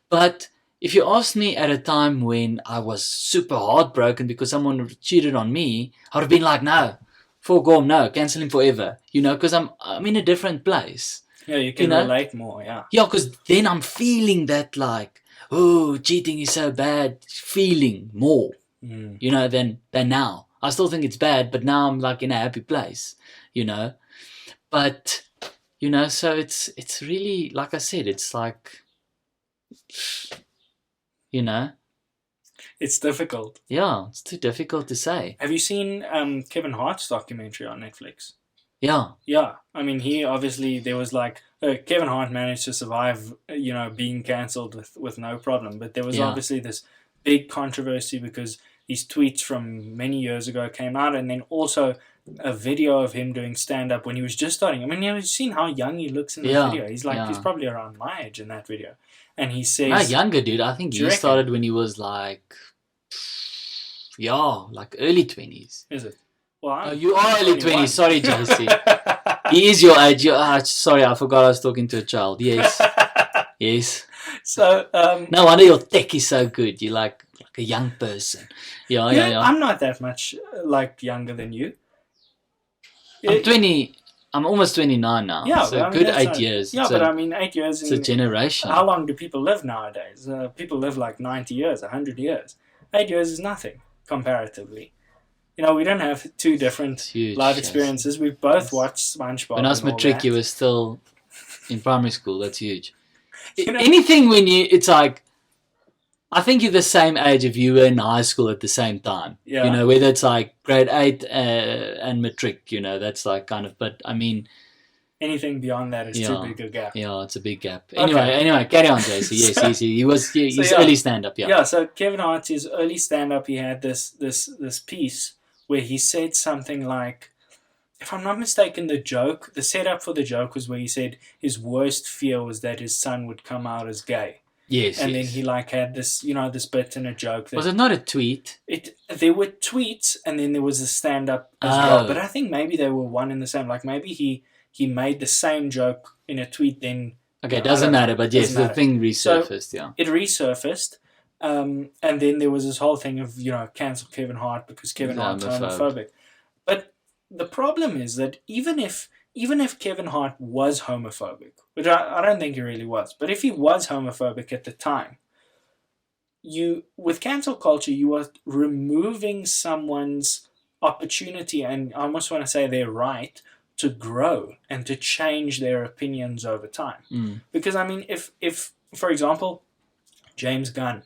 But if you asked me at a time when I was super heartbroken because someone cheated on me, I would have been like, no, forgone, no, cancel him forever, because I'm in a different place. Yeah, you can relate more, yeah. Yeah, because then I'm feeling that like, oh, cheating is so bad, feeling more, than now. I still think it's bad, but now I'm like in a happy place, But, so it's really, like I said, it's like, It's difficult. Yeah, it's too difficult to say. Have you seen Kevin Hart's documentary on Netflix? Yeah. Yeah, I mean, he obviously there was like Kevin Hart managed to survive, being cancelled with no problem. But there was Yeah. obviously this big controversy because these tweets from many years ago came out, and then also a video of him doing stand up when he was just starting. I mean, you've seen how young he looks in the Yeah. video. He's Yeah. probably around my age in that video, and he No, says, younger dude. I think "Do you he reckon? started when he was like, yeah, like early 20s. Is it? Well, Oh, I'm you I'm are early 21." 20s. Sorry, JC. He is your age. Sorry, I forgot I was talking to a child. Yes. Yes. So No wonder your tech is so good. You're like a young person. Yeah, yeah, yeah. I'm not that much like younger than you. I'm 20. I'm almost 29 now. Yeah, So I mean, good that's 8 years. yeah, but I mean, 8 years. It's a generation. How long do people live nowadays? People live like 90 years, 100 years. 8 years is nothing comparatively. We don't have two different Huge, life yes. experiences. We've both watched SpongeBob. When I was and all matric, that. you were still in primary school. That's huge. You know- Anything it's like, I think you're the same age if you were in high school at the same time. Yeah. Whether it's like grade 8 and matric, that's like kind of, but I mean, Anything beyond that is too big a gap. yeah, it's a big gap. Okay. Anyway, carry on, JC. Yes, So- he's yeah. early stand up. Yeah. Yeah, so Kevin Hart's early stand up, he had this piece where he said something like, if I'm not mistaken, the setup for the joke was where he said his worst fear was that his son would come out as gay. Yes. And yes. then he like had this, this bit in a joke that Was it not a tweet? there were tweets and then there was a stand up as Oh. well. But I think maybe they were one and the same. Like maybe he made the same joke in a tweet then. Okay, doesn't matter, but yes, doesn't matter. the thing resurfaced, yeah. It resurfaced, and then there was this whole thing of cancel Kevin Hart because Kevin Hart's homophobic. But the problem is that even if Kevin Hart was homophobic, which I don't think he really was, but if he was homophobic at the time, with cancel culture you are removing someone's opportunity and I almost want to say their right to grow and to change their opinions over time. Because I mean, if for example, James Gunn,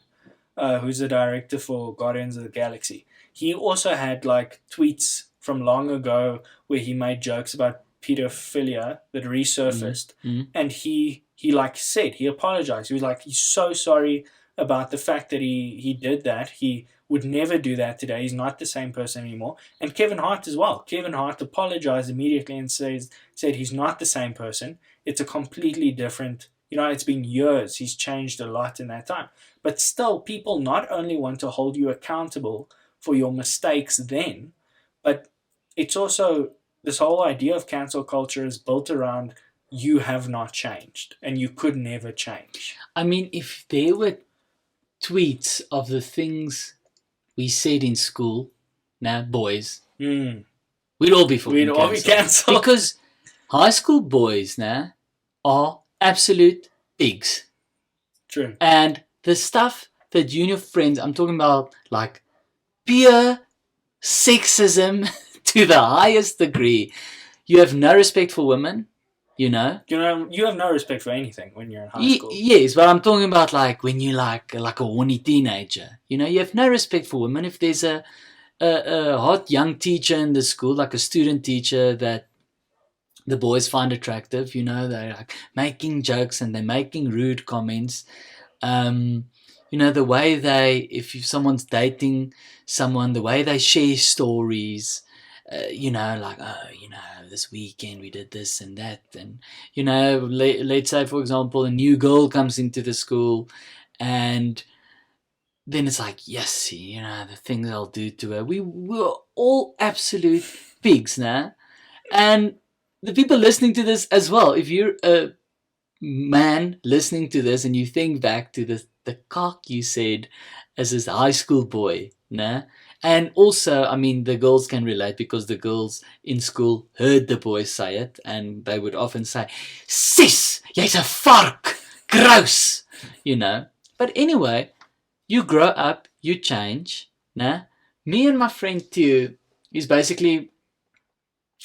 who's the director for Guardians of the Galaxy, he also had like tweets from long ago where he made jokes about pedophilia that resurfaced, and he like said he apologized. He was like, he's so sorry about the fact that he did that. He would never do that today. He's not the same person anymore. And Kevin Hart as well. Kevin Hart apologized immediately and said he's not the same person. It's a completely different, it's been years. He's changed a lot in that time. But still, people not only want to hold you accountable for your mistakes then, but it's also this whole idea of cancel culture is built around you have not changed and you could never change. I mean, if there were tweets of the things we said in school, boys, we'd all be fucking We'd all be cancelled. Because high school boys are absolute pigs. True. And the stuff that you and your friends, I'm talking about like pure sexism to the highest degree. You have no respect for women, You have no respect for anything when you're in high school. Yes, but I'm talking about like when you're like a horny teenager. You have no respect for women. If there's a hot young teacher in the school, like a student teacher that the boys find attractive, they're like making jokes and they're making rude comments. The way if someone's dating someone, the way they share stories. This weekend we did this and that, and let's say for example a new girl comes into the school, and then it's like, yes, the things I'll do to her. We were all absolute pigs now, and the people listening to this as well. If you're a man listening to this and you think back to the cock you said as this high school boy, and also, I mean, the girls can relate because the girls in school heard the boys say it, and they would often say, "Sis, jy's 'n vark, gross," But anyway, you grow up, you change, Me and my friend Theo is basically,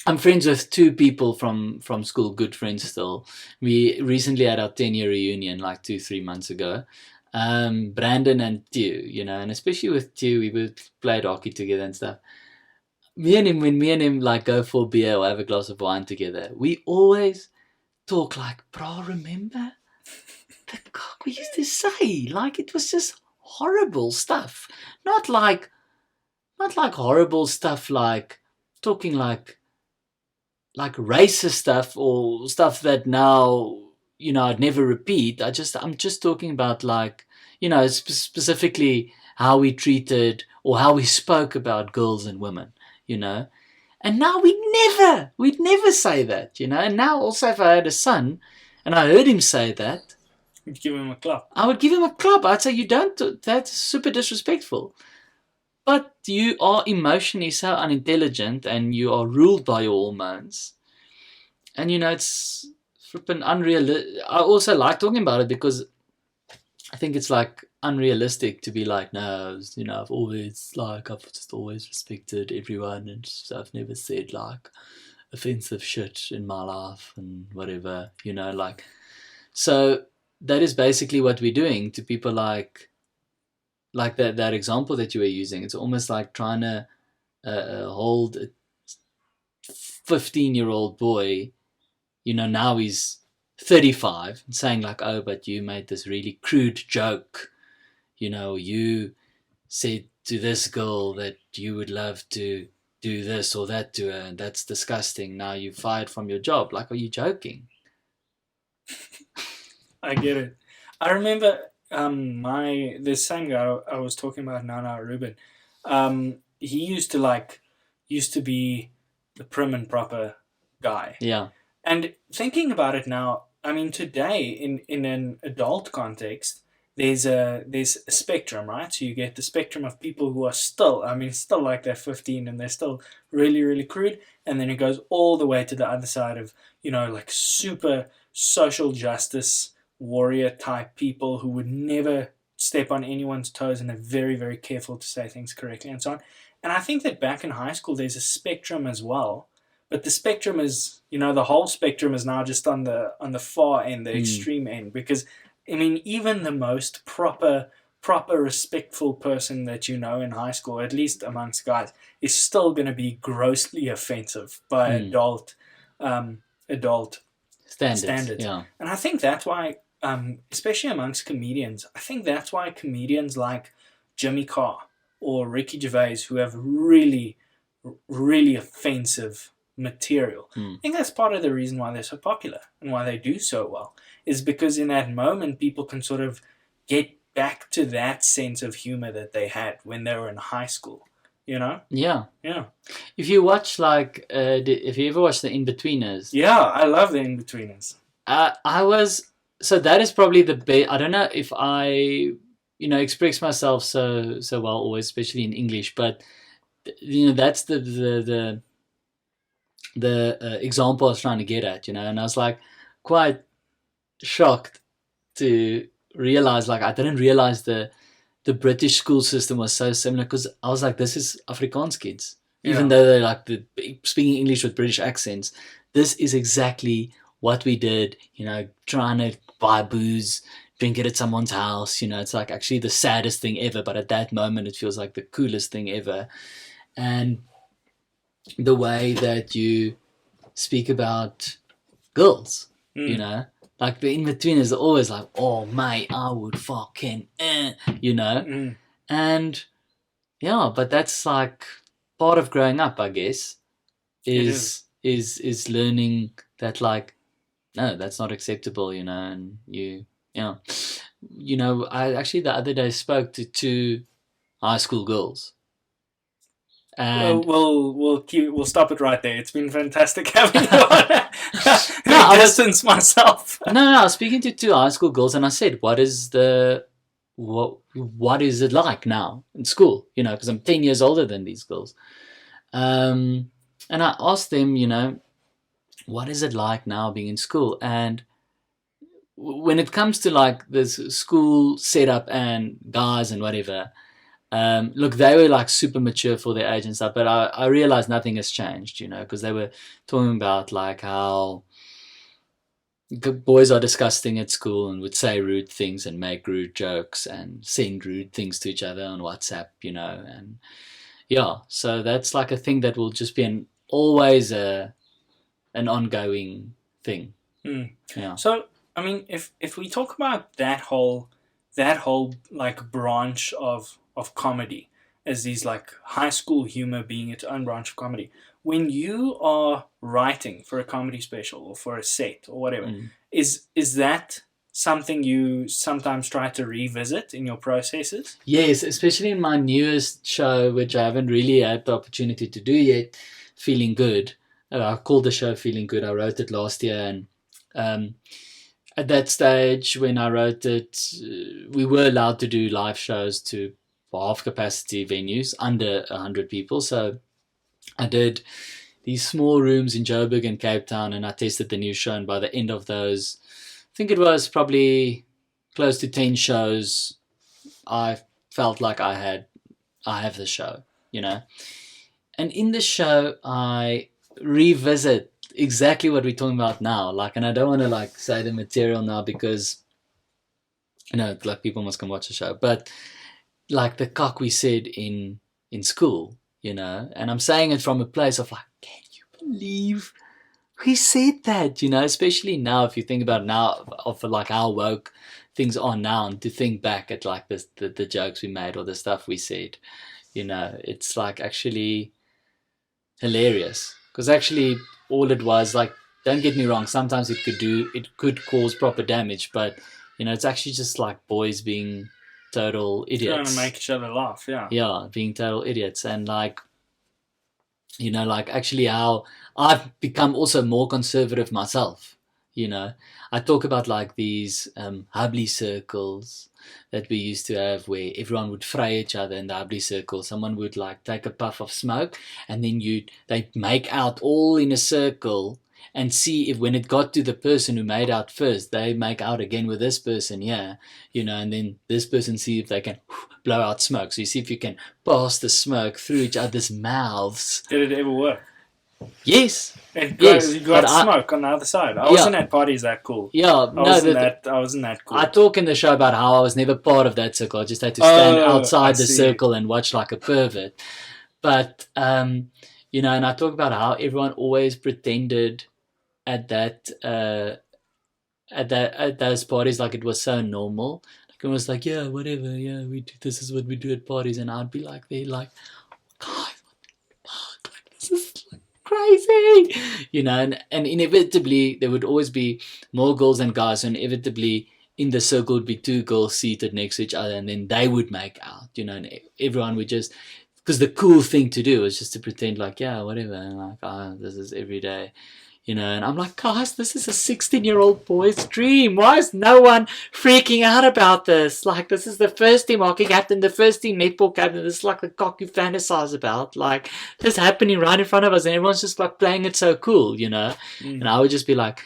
I'm friends with two people from school, good friends still. We recently had our 10-year reunion like 2-3 months ago. Brandon and Theo, and especially with Theo, we would play hockey together and stuff. me and him, when me and him like go for beer or have a glass of wine together, we always talk like, bro, remember the cock we used to say? Like, it was just horrible stuff. Not like horrible stuff like talking like racist stuff or stuff that now, I'd never repeat. I'm just talking about like, specifically how we treated or how we spoke about girls and women, you know. And now we'd never say that, And now also if I had a son and I heard him say that, You'd give him a clap. I would give him a club. I'd say, you don't, that's super disrespectful. But you are emotionally so unintelligent and you are ruled by your hormones. And, it's flipping unreal. I also like talking about it because I think it's like unrealistic to be like, no, I've just always respected everyone and I've never said like offensive shit in my life and whatever, like. So that is basically what we're doing to people like that example that you were using. It's almost like trying to hold a 15-year-old boy, now he's 35, and saying like, oh, but you made this really crude joke, you said to this girl that you would love to do this or that to her, and that's disgusting. Now you're fired from your job. Like, are you joking? I get it. I remember the same guy I was talking about now, Ruben. He used to be the prim and proper guy. Yeah. And thinking about it now, I mean, today in an adult context, there's a spectrum, right? So you get the spectrum of people who are still like they're 15 and they're still really, really crude, and then it goes all the way to the other side of, like super social justice warrior type people who would never step on anyone's toes and are very, very careful to say things correctly and so on. And I think that back in high school there's a spectrum as well, but the spectrum is, the whole spectrum is now just on the far end, the extreme end, because I mean, even the most proper respectful person that in high school, at least amongst guys, is still going to be grossly offensive by adult standards. Yeah. And I think that's why, especially amongst comedians, I think that's why comedians like Jimmy Carr or Ricky Gervais, who have really, really offensive material, I think that's part of the reason why they're so popular and why they do so well, is because in that moment people can sort of get back to that sense of humor that they had when they were in high school, Yeah. Yeah. If you watch if you ever watch the In-Betweeners. Yeah, I love the In-Betweeners. So that is probably the best. I don't know if I, express myself so well always, especially in English, but that's the example I was trying to get at, and I was like quite shocked to realize, like, I didn't realize the British school system was so similar, because I was like, this is Afrikaans kids, even though they're like speaking English with British accents. This is exactly what we did, trying to buy booze, drink it at someone's house. It's like actually the saddest thing ever, but at that moment it feels like the coolest thing ever. And the way that you speak about girls, like the In-Betweeners are always like, oh mate, I would fucking and but that's like part of growing up, I guess, is learning that, like, no, that's not acceptable, and I actually the other day spoke to 2 high school girls. And we'll stop it right there. It's been fantastic having you on. I distance myself. No, I was speaking to 2 high school girls, and I said, what is it like now in school? Because I'm 10 years older than these girls. And I asked them, what is it like now being in school? And when it comes to like this school setup and guys and whatever, look, they were like super mature for their age and stuff, but I realized nothing has changed, because they were talking about like how boys are disgusting at school and would say rude things and make rude jokes and send rude things to each other on WhatsApp, and yeah, so that's like a thing that will just be always an ongoing thing. Mm. Yeah. So, I mean, if we talk about that whole like branch of comedy as these like high school humor being its own branch of comedy, when you are writing for a comedy special or for a set or whatever, Mm. is that something you sometimes try to revisit in your processes? Yes, especially in my newest show, which I haven't really had the opportunity to do yet, Feeling Good. I called the show Feeling Good. I wrote it last year, and um, at that stage when I wrote it, we were allowed to do live shows to half capacity venues under 100 people. So I did these small rooms in Joburg and Cape Town, and I tested the new show. And by the end of those, I think it was probably close to 10 shows, I felt like I have the show, you know. And in the show, I revisit exactly what we're talking about now. Like, and I don't want to like say the material now because like people must come watch the show. But like the cock we said in school, and I'm saying it from a place of like, can you believe we said that? Especially now if you think about now of like how woke things are now, and to think back at like the jokes we made or the stuff we said, it's like actually hilarious because actually all it was like, don't get me wrong, sometimes it could cause proper damage, but it's actually just like boys being total Trying to idiots. make each other laugh, yeah. Yeah, being total idiots. And like, like actually how I've become also more conservative myself. I talk about like these hubbly circles that we used to have where everyone would fray each other in the hubbly circle. Someone would like take a puff of smoke, and then they'd make out all in a circle and see if when it got to the person who made out first, they make out again with this person, yeah, and then this person see if they can blow out smoke. So you see if you can pass the smoke through each other's mouths. Did it ever work? Yes. You got smoke on the other side. I wasn't at parties that cool. Yeah, I wasn't that cool. I talk in the show about how I was never part of that circle. I just had to stand outside the circle and watch like a pervert. But and I talk about how everyone always pretended at those parties like it was so normal. Like it was like, yeah, whatever, yeah, this is what we do at parties, and I'd be like, they're like, guys, what the fuck? Like this is like crazy, and inevitably there would always be more girls than guys, so inevitably in the circle would be two girls seated next to each other, and then they would make out, and everyone would just, because the cool thing to do was just to pretend like, yeah, whatever, and like, this is every day. And I'm like, guys, this is a 16-year-old boy's dream. Why is no one freaking out about this? Like, this is the first team hockey captain, the first team netball captain. This is like the cock you fantasize about. Like, this happening right in front of us, and everyone's just like playing it so cool, And I would just be like,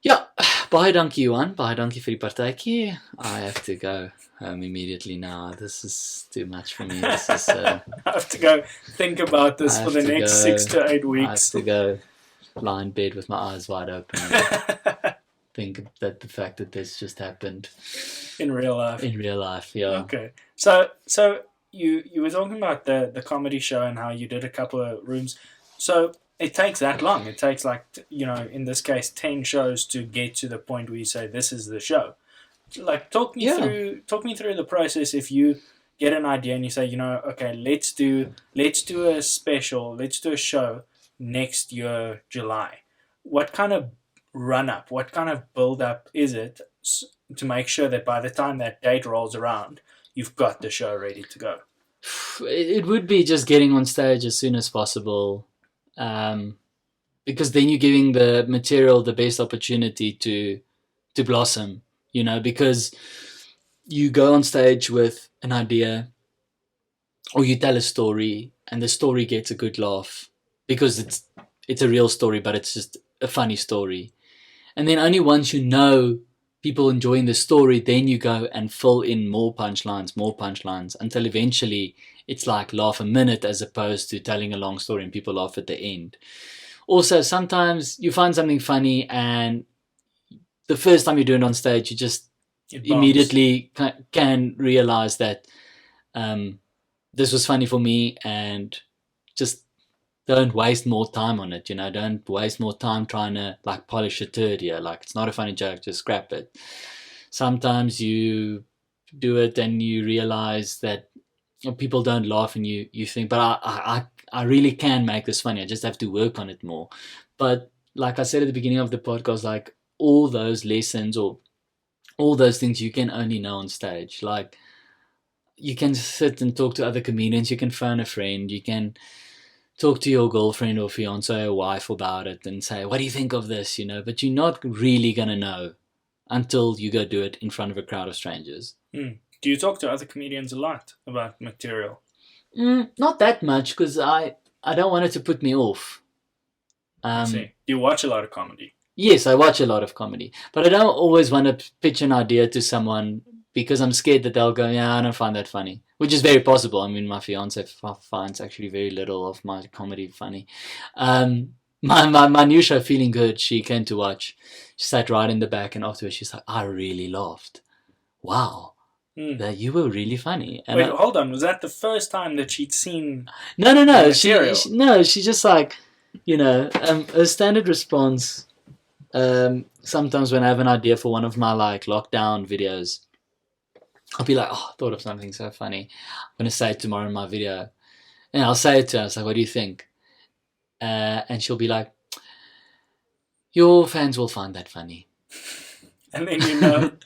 yeah, baie dankie, Johan. Baie dankie vir die partytjie. I have to go home immediately now. This is too much for me. This is, I have to go think about this for the next 6 to 8 weeks. I have to go lie in bed with my eyes wide open and think that the fact that this just happened in real life. Yeah. Okay. So you were talking about the comedy show and how you did a couple of rooms. So it takes that long. It takes like, in this case 10 shows to get to the point where you say this is the show. Like talk me through the process. If you get an idea and you say, okay, let's do a special, let's do a show next year, July. What kind of run-up, what kind of build-up is it to make sure that by the time that date rolls around, you've got the show ready to go? It would be just getting on stage as soon as possible, because then you're giving the material the best opportunity to blossom, because you go on stage with an idea or you tell a story and the story gets a good laugh, because it's a real story, but it's just a funny story. And then only once people enjoying the story, then you go and fill in more punchlines, until eventually it's like laugh a minute as opposed to telling a long story and people laugh at the end. Also, sometimes you find something funny and the first time you do it on stage, you just immediately can realize that this was funny for me, and just don't waste more time on it. Don't waste more time trying to like polish a turd here. Like, it's not a funny joke, just scrap it. Sometimes you do it and you realize that people don't laugh, and you think, but I really can make this funny. I just have to work on it more. But like I said at the beginning of the podcast, like all those lessons or all those things you can only know on stage. Like, you can sit and talk to other comedians, you can phone a friend, you can talk to your girlfriend or fiance or wife about it and say, what do you think of this? But you're not really going to know until you go do it in front of a crowd of strangers. Do you talk to other comedians a lot about material? Not that much, because I don't want it to put me off. I see. Do you watch a lot of comedy? Yes, I watch a lot of comedy, but I don't always want to pitch an idea to someone because I'm scared that they'll go, yeah, I don't find that funny, which is very possible. I mean, my fiance finds actually very little of my comedy funny. My new show, Feeling Good, she came to watch. She sat right in the back, and afterwards she's like, I really laughed. Wow. That you were really funny. And wait, hold on. Was that the first time that she'd seen? No. She just like, her standard response. Sometimes when I have an idea for one of my like lockdown videos, I'll be like, oh, I thought of something so funny. I'm gonna say it tomorrow in my video, and I'll say it to her. I was like, what do you think? And she'll be like, your fans will find that funny. And then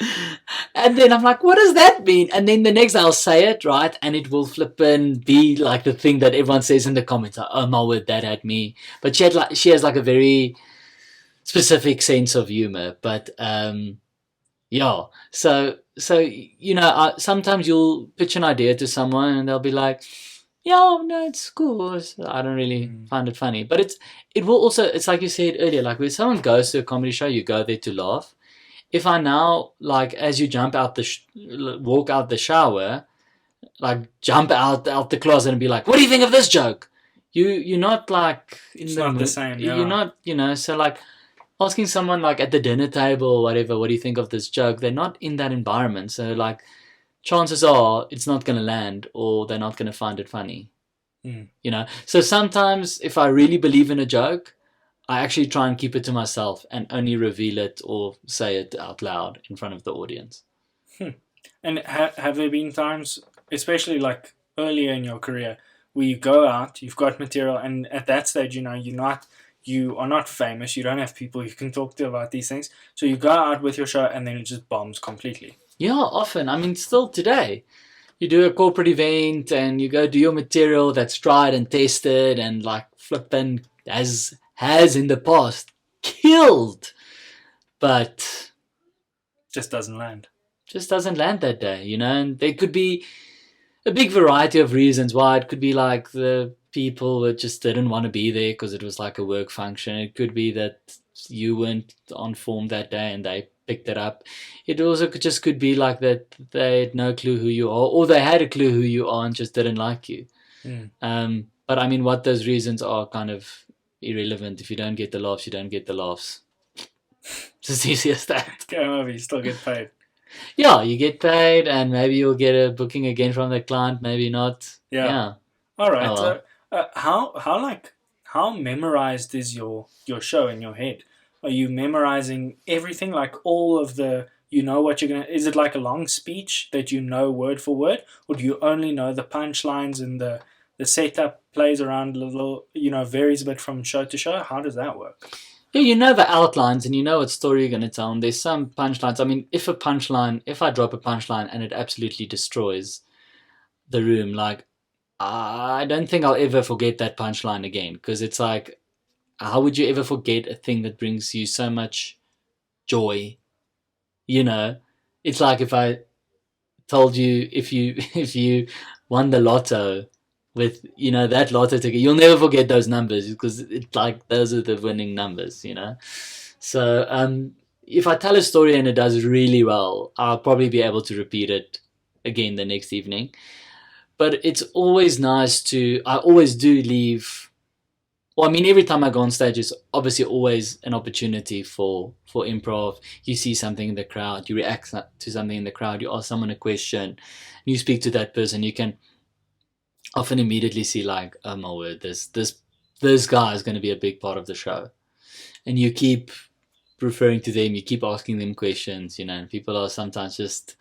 and then I'm like, what does that mean? And then the next day I'll say it, right? And it will flip and be like the thing that everyone says in the comments, like, oh my word, that had me. But she has like a very specific sense of humor. But yeah. So sometimes you'll pitch an idea to someone and they'll be like, yeah, no, it's cool. I don't really find it funny. But it will also, it's like you said earlier, like when someone goes to a comedy show, you go there to laugh. If I now, like, as you jump out walk out the shower, like jump out the closet and be like, what do you think of this joke? You're not like it's not the same. You're not, so like asking someone like at the dinner table or whatever, what do you think of this joke? They're not in that environment. So like chances are it's not going to land, or they're not going to find it funny. So sometimes if I really believe in a joke, I actually try and keep it to myself and only reveal it or say it out loud in front of the audience. And have there been times, especially like earlier in your career, where you go out, you've got material, and at that stage, you are not famous, you don't have people you can talk to about these things, so you go out with your show and then it just bombs completely? Yeah, often. I mean, still today. You do a corporate event and you go do your material that's tried and tested and like flipping has in the past killed, but just doesn't land that day, and there could be a big variety of reasons why. It could be like the people that just didn't want to be there because it was like a work function. It could be that you weren't on form that day and they picked it up. It also could be like that they had no clue who you are, or they had a clue who you are and just didn't like you. But I mean, what those reasons are kind of irrelevant. If you don't get the laughs, you don't get the laughs. It's as easy as that. You still get paid. Yeah, you get paid, and maybe you'll get a booking again from the client, maybe not. Yeah. All right. How memorized is your show in your head? Are you memorizing everything, like all of the, what you're gonna? Is it like a long speech that you know word for word, or do you only know the punchlines and the setup plays around a little, varies a bit from show to show? How does that work? Yeah, you know the outlines and you know what story you're going to tell. And there's some punchlines. I mean, if I drop a punchline and it absolutely destroys the room, like, I don't think I'll ever forget that punchline again. Because it's like, how would you ever forget a thing that brings you so much joy? It's like if I told you if you won the lotto with that lotto ticket, you'll never forget those numbers because it's like those are the winning numbers. So if I tell a story and it does really well, I'll probably be able to repeat it again the next evening. But it's always nice I always do leave. Well, I mean, every time I go on stage, it's obviously always an opportunity for improv. You see something in the crowd, you react to something in the crowd, you ask someone a question, you speak to that person. You can often immediately see like, oh my word, this guy is going to be a big part of the show, and you keep referring to them, you keep asking them questions, and people are sometimes just,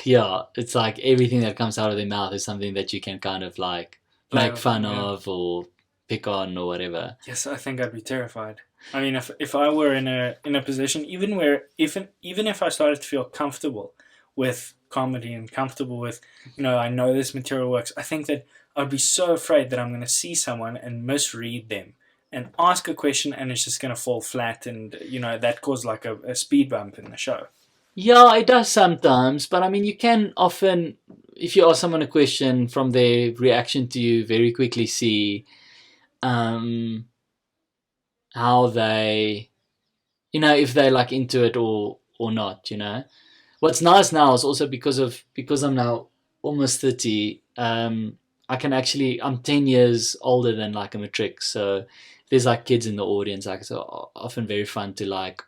yeah, it's like everything that comes out of their mouth is something that you can kind of like make fun of or pick on or whatever. Yes, I think I'd be terrified. I mean, if I were in a position, even if I started to feel comfortable with comedy and comfortable with, I know this material works, I think that I'd be so afraid that I'm going to see someone and misread them and ask a question and it's just going to fall flat, and that caused like a speed bump in the show. Yeah, it does sometimes, but I mean, you can often, if you ask someone a question, from their reaction to you, very quickly see how they, if they're like into it or not. What's nice now is also because I'm now almost 30. I can actually, I'm 10 years older than like a matric, so there's like kids in the audience. Like, it's often very fun to like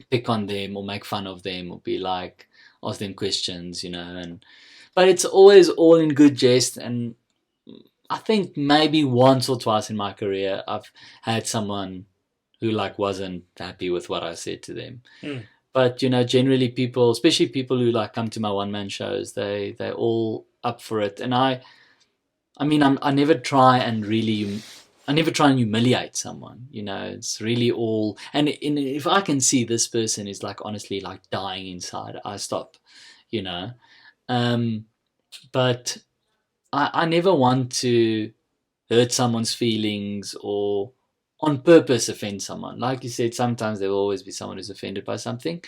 pick on them or make fun of them or be like, ask them questions, but it's always all in good jest. And I think maybe once or twice in my career I've had someone who like wasn't happy with what I said to them. But generally people, especially people who like come to my one-man shows, they're all up for it. And I never try and humiliate someone. It's really all. And if I can see this person is like honestly like dying inside, I stop. But I never want to hurt someone's feelings or on purpose offend someone. Like you said, sometimes there will always be someone who's offended by something,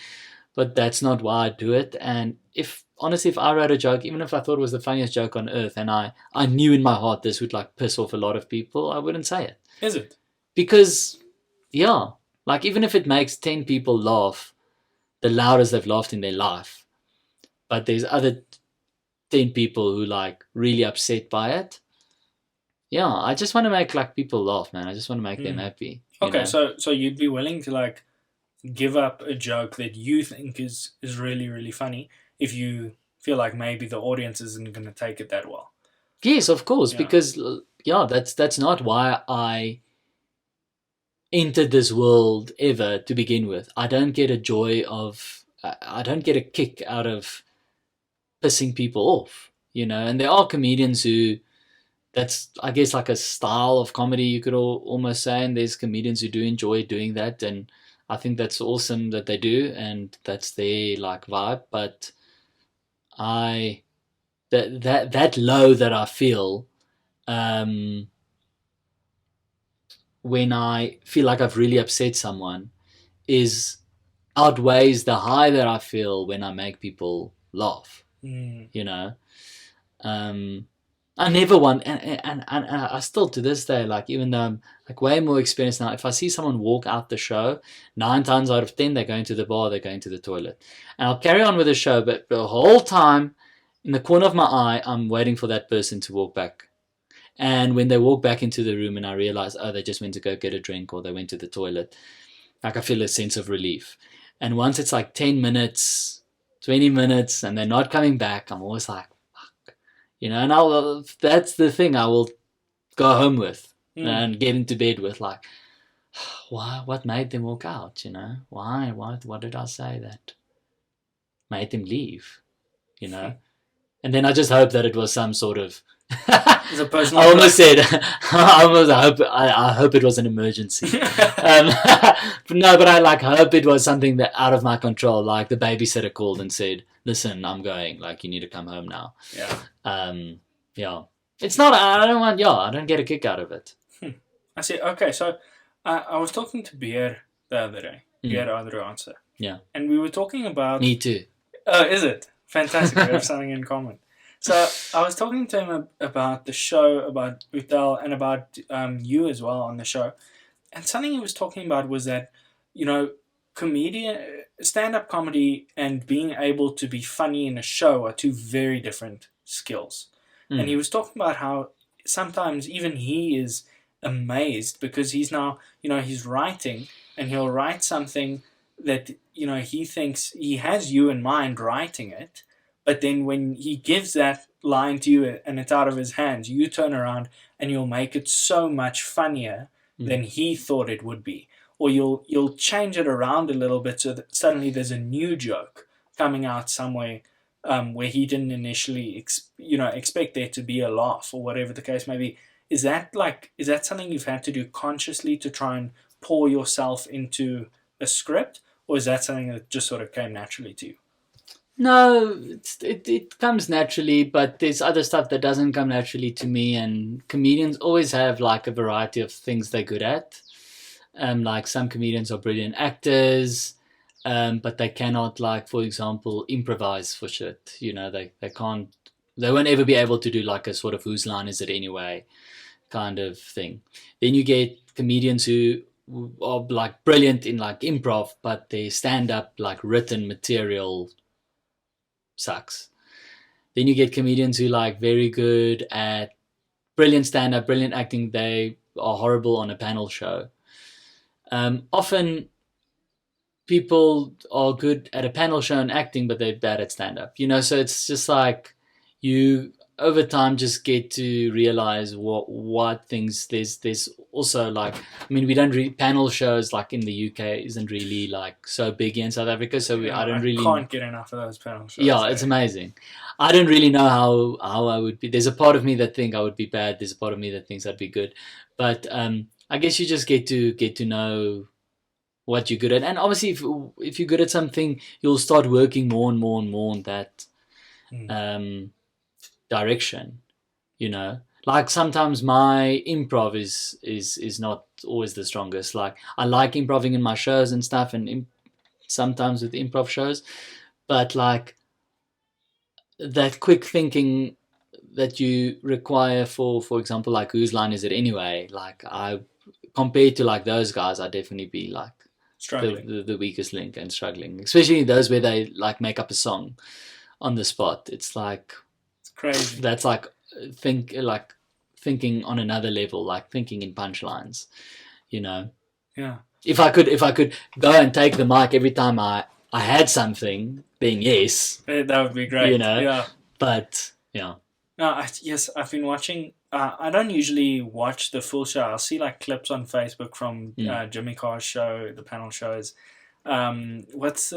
but that's not why I do it. And if I wrote a joke, even if I thought it was the funniest joke on earth, and I knew in my heart this would like piss off a lot of people, I wouldn't say it. Is it? Because, yeah, like even if it makes 10 people laugh, the loudest they've laughed in their life, but there's other 10 people who like really upset by it. Yeah, I just want to make like people laugh, man. I just want to make them happy. Okay, so you'd be willing to like give up a joke that you think is really, really funny if you feel like maybe the audience isn't going to take it that well? Yes, of course, because that's not why I entered this world ever to begin with. I don't get a kick out of pissing people off, and there are comedians who, that's, I guess, like a style of comedy, you could almost say, and there's comedians who do enjoy doing that, and I think that's awesome that they do, and that's their like vibe. But that low that I feel when I feel like I've really upset someone outweighs the high that I feel when I make people laugh. I never want, and I still to this day, like even though I'm like way more experienced now, if I see someone walk out the show, 9 times out of 10 they're going to the bar, they're going to the toilet, and I'll carry on with the show, but the whole time in the corner of my eye I'm waiting for that person to walk back. And when they walk back into the room and I realize, oh, they just went to go get a drink or they went to the toilet, like I feel a sense of relief. And once it's like 10 minutes, 20 minutes and they're not coming back, I'm always like, and that's the thing I will go home with and get into bed with, like, why? What made them walk out? Why? What did I say that made them leave? And then I just hope that it was some sort of. I almost said. I hope it was an emergency. But I hope it was something that out of my control. Like the babysitter called and said, "Listen, I'm going. Like you need to come home now." Yeah. It's not. I don't want. I don't get a kick out of it. I see. Okay, so I was talking to Beer the other day. Beer other answer. Yeah. And we were talking about. Me too. Oh, is it fantastic? We have something in common. So I was talking to him about the show, about Utel, and about you as well on the show. And something he was talking about was that, stand-up comedy and being able to be funny in a show are two very different skills. And he was talking about how sometimes even he is amazed because he's now, he's writing and he'll write something that, he thinks he has you in mind writing it, But then when he gives that line to you and it's out of his hands, you turn around and you'll make it so much funnier than he thought it would be. Or you'll change it around a little bit so that suddenly there's a new joke coming out somewhere where he didn't initially expect there to be a laugh or whatever the case may be. Is that something you've had to do consciously to try and pour yourself into a script, or is that something that just sort of came naturally to you? No, it comes naturally, but there's other stuff that doesn't come naturally to me, and comedians always have like a variety of things they're good at. Like some comedians are brilliant actors, but they cannot, like, for example, improvise for shit. They won't ever be able to do like a sort of whose line is it anyway kind of thing. Then you get comedians who are like brilliant in like improv, but their stand-up like written material sucks. Then you get comedians who like very good at brilliant stand-up, brilliant acting. They are horrible on a panel show. Often people are good at a panel show and acting, but they're bad at stand-up. So it's just like you over time just get to realize what things there's also like. I mean, we don't read panel shows like in the UK isn't really like so big in South Africa, so I can't get enough of those panel shows. Yeah, it's amazing. I don't really know how I would be. There's a part of me that think I would be bad. There's a part of me that thinks I'd be good, but I guess you just get to know what you're good at, and obviously if you're good at something, you'll start working more and more and more on that direction. Like sometimes my improv is not always the strongest. Like I like improving in my shows and stuff, and sometimes with improv shows, but like that quick thinking that you require for example, like whose line is it anyway, like I compared to like those guys, I'd definitely be like struggling, the weakest link and struggling, especially those where they like make up a song on the spot. It's like it's crazy. That's like thinking on another level, like thinking in punchlines. Yeah. If I could go and take the mic every time I had something, then yes, that would be great. Yeah. But yeah. No, yes, I've been watching. I don't usually watch the full show. I'll see like clips on Facebook from Jimmy Carr's show, the panel shows. What's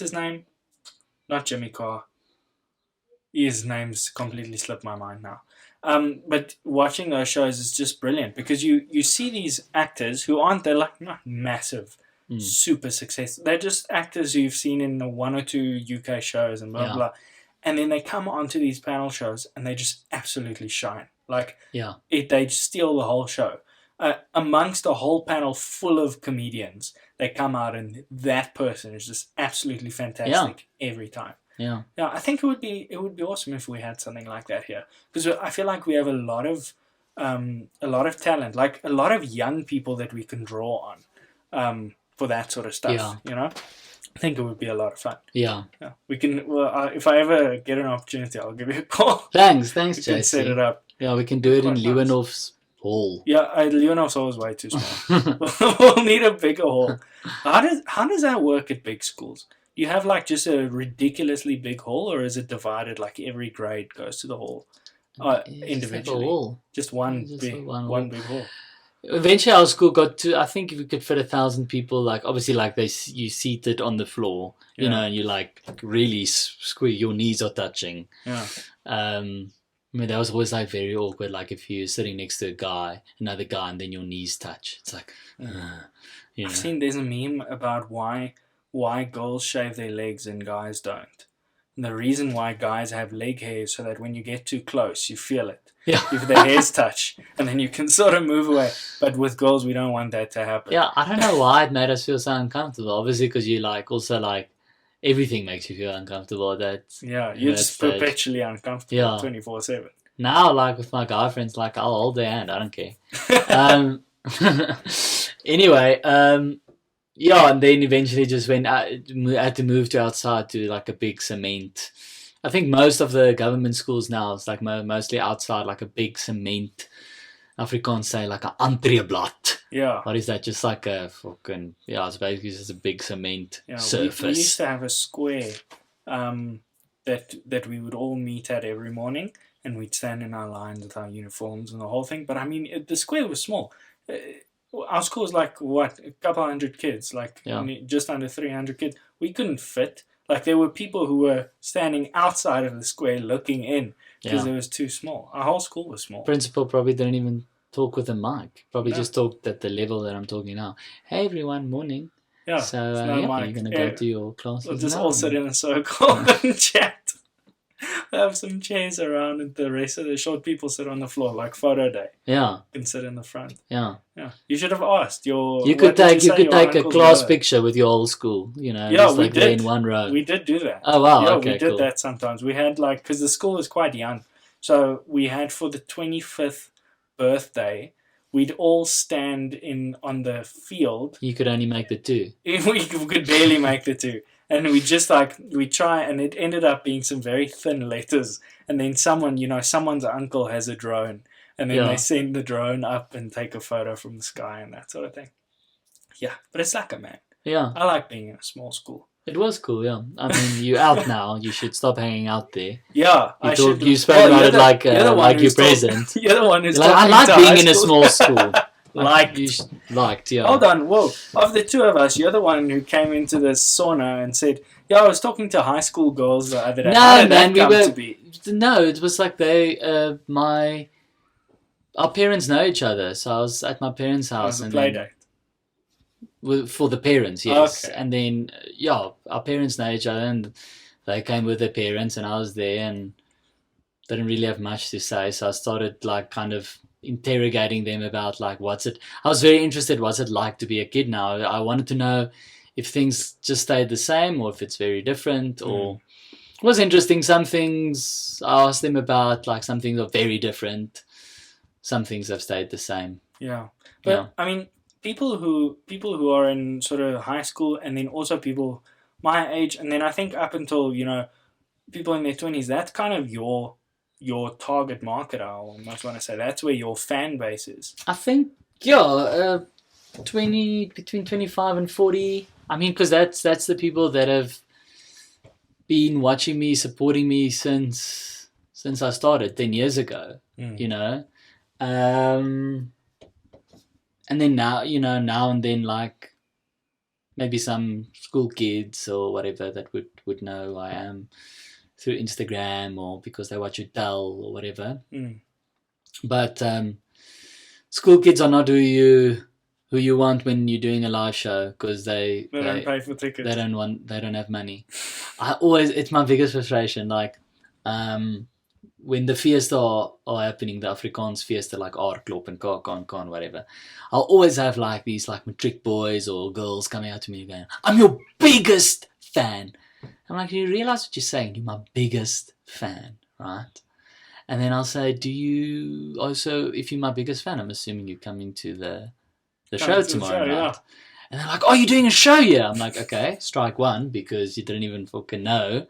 his name? Not Jimmy Carr. His name's completely slipped my mind now. But watching those shows is just brilliant because you see these actors who they're like not massive, super successful. They're just actors who you've seen in the one or two UK shows and blah blah. And then they come onto these panel shows and they just absolutely shine. Like they just steal the whole show. Amongst a whole panel full of comedians, they come out and that person is just absolutely fantastic every time. Yeah, I think it would be awesome if we had something like that here, because I feel like we have a lot of talent, like a lot of young people that we can draw on for that sort of stuff. I think it would be a lot of fun. Yeah. We can. Well, if I ever get an opportunity, I'll give you a call. Thanks, we JC. can set it up. Yeah, we can do it in Leeuwenhof's hall. Yeah, Leeuwenhof's hall is way too small. We'll need a bigger hall. How does that work at big schools? You have like just a ridiculously big hall, or is it divided like every grade goes to the hall individually? Just one big hall. Eventually our school got to, I think if we could fit 1,000 people, like obviously like you seated on the floor, and you like really squeeze, your knees are touching. I mean, that was always like very awkward, like if you're sitting next to another guy, and then your knees touch. It's like, I've seen there's a meme about why girls shave their legs and guys don't. And the reason why guys have leg hair is so that when you get too close, you feel it. Yeah. If their hairs touch, and then you can sort of move away. But with girls, we don't want that to happen. Yeah, I don't know why it made us feel so uncomfortable. Obviously, because you like also like everything makes you feel uncomfortable. You're just perpetually uncomfortable 24/7. Now, like with my guy friends, like I'll hold their hand. I don't care. Anyway, and then eventually just I had to move to outside to like a big cement. I think most of the government schools now, it's like mostly outside, like a big cement Afrikaans say like a entreeblad. Yeah. What is that? Just like a fucking, it's basically just a big cement surface. We used to have a square that we would all meet at every morning, and we'd stand in our lines with our uniforms and the whole thing. But I mean, the square was small. Our school was like, what, a couple hundred kids, like just under 300 kids. We couldn't fit. Like, there were people who were standing outside of the square looking in because it was too small. Our whole school was small. Principal probably didn't even talk with a mic. Probably just talked at the level that I'm talking now. Hey, everyone, morning. Yeah. So, you're going to go to your classes. We'll just all sit in a circle and chat. We'll have some chairs around, and the rest of the short people sit on the floor, like photo day. Yeah. You can sit in the front. Yeah. Yeah. You should have asked your. You could take a class picture with your whole school. You know. Yeah, just we like did. In one row. We did do that. Oh wow. Yeah, okay, we did cool. that sometimes. We had because the school was quite young, so we had for the 25th birthday, we'd all stand on the field. You could only make the two. We could barely make the two. And we just we try, and it ended up being some very thin letters. And then someone's uncle has a drone, and then they send the drone up and take a photo from the sky and that sort of thing. Yeah, but it's like man. Yeah. I like being in a small school. It was cool, yeah. I mean, you're out now. You should stop hanging out there. Yeah, You spoke about it like you're present. You're the one who's I like being in a small school. Liked, yeah. Hold on, whoa. Of the two of us, you're the one who came into the sauna and said, I was talking to high school girls the other day. No, man, No, it was like our parents know each other. So I was at my parents' house. And play date. For the parents, yes. Okay. And then, our parents know each other, and they came with their parents, and I was there, and didn't really have much to say. So I started kind of interrogating them about I was very interested, what's it like to be a kid now? I wanted to know if things just stayed the same or if it's very different, or it was interesting. Some things I asked them about, some things are very different, some things have stayed the same. Yeah, but I mean, people who are in sort of high school, and then also people my age, and then I think up until people in their 20s, that's kind of your target market. I almost want to say that's where your fan base is. I think between 25 and 40. I mean, because that's the people that have been watching me, supporting me since I started 10 years ago. And then now and then, maybe some school kids or whatever that would know who I am through Instagram, or because they watch you tell or whatever. But school kids are not who you want when you're doing a live show, because they don't pay for tickets. They don't have money. It's my biggest frustration. When the fiesta are happening, the Afrikaans fiesta, like Aardklop and Kan, whatever, I'll always have these matric boys or girls coming out to me going, "I'm your biggest fan." I'm like, "Do you realize what you're saying? You're my biggest fan, right?" And then I'll say, "Do you also, if you're my biggest fan, I'm assuming you're coming to the show tomorrow night." Yeah. And they're like, "Oh, you're doing a show here?" I'm like, "Okay, strike one, because you didn't even fucking know."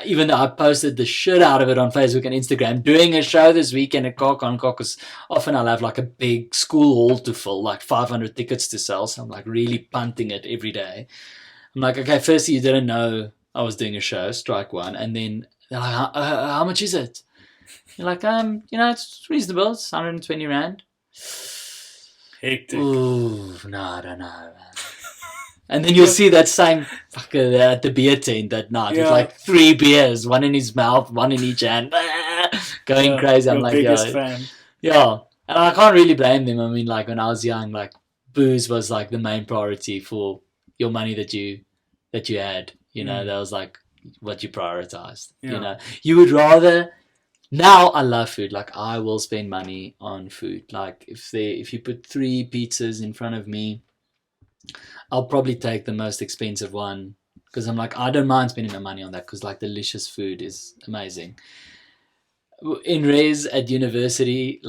Even though I posted the shit out of it on Facebook and Instagram, doing a show this weekend at Kok, because often I'll have a big school hall to fill, 500 tickets to sell. So I'm really punting it every day. I'm like, "Okay, firstly, you didn't know I was doing a show, strike one." And then they're like, how much is it? You're like, it's reasonable. It's 120 Rand. Hectic. Ooh, no, I don't know. And then you'll see that same fucker there at the beer tent that night with 3 beers, one in his mouth, one in each hand, going crazy. I'm like, fan. Yeah. And I can't really blame them. I mean, when I was young, booze was the main priority for your money that you had. That was what you prioritized. Yeah. You would rather. Now I love food. I will spend money on food. If you put 3 pizzas in front of me, I'll probably take the most expensive one, because I'm I don't mind spending my money on that, because delicious food is amazing. In res at university,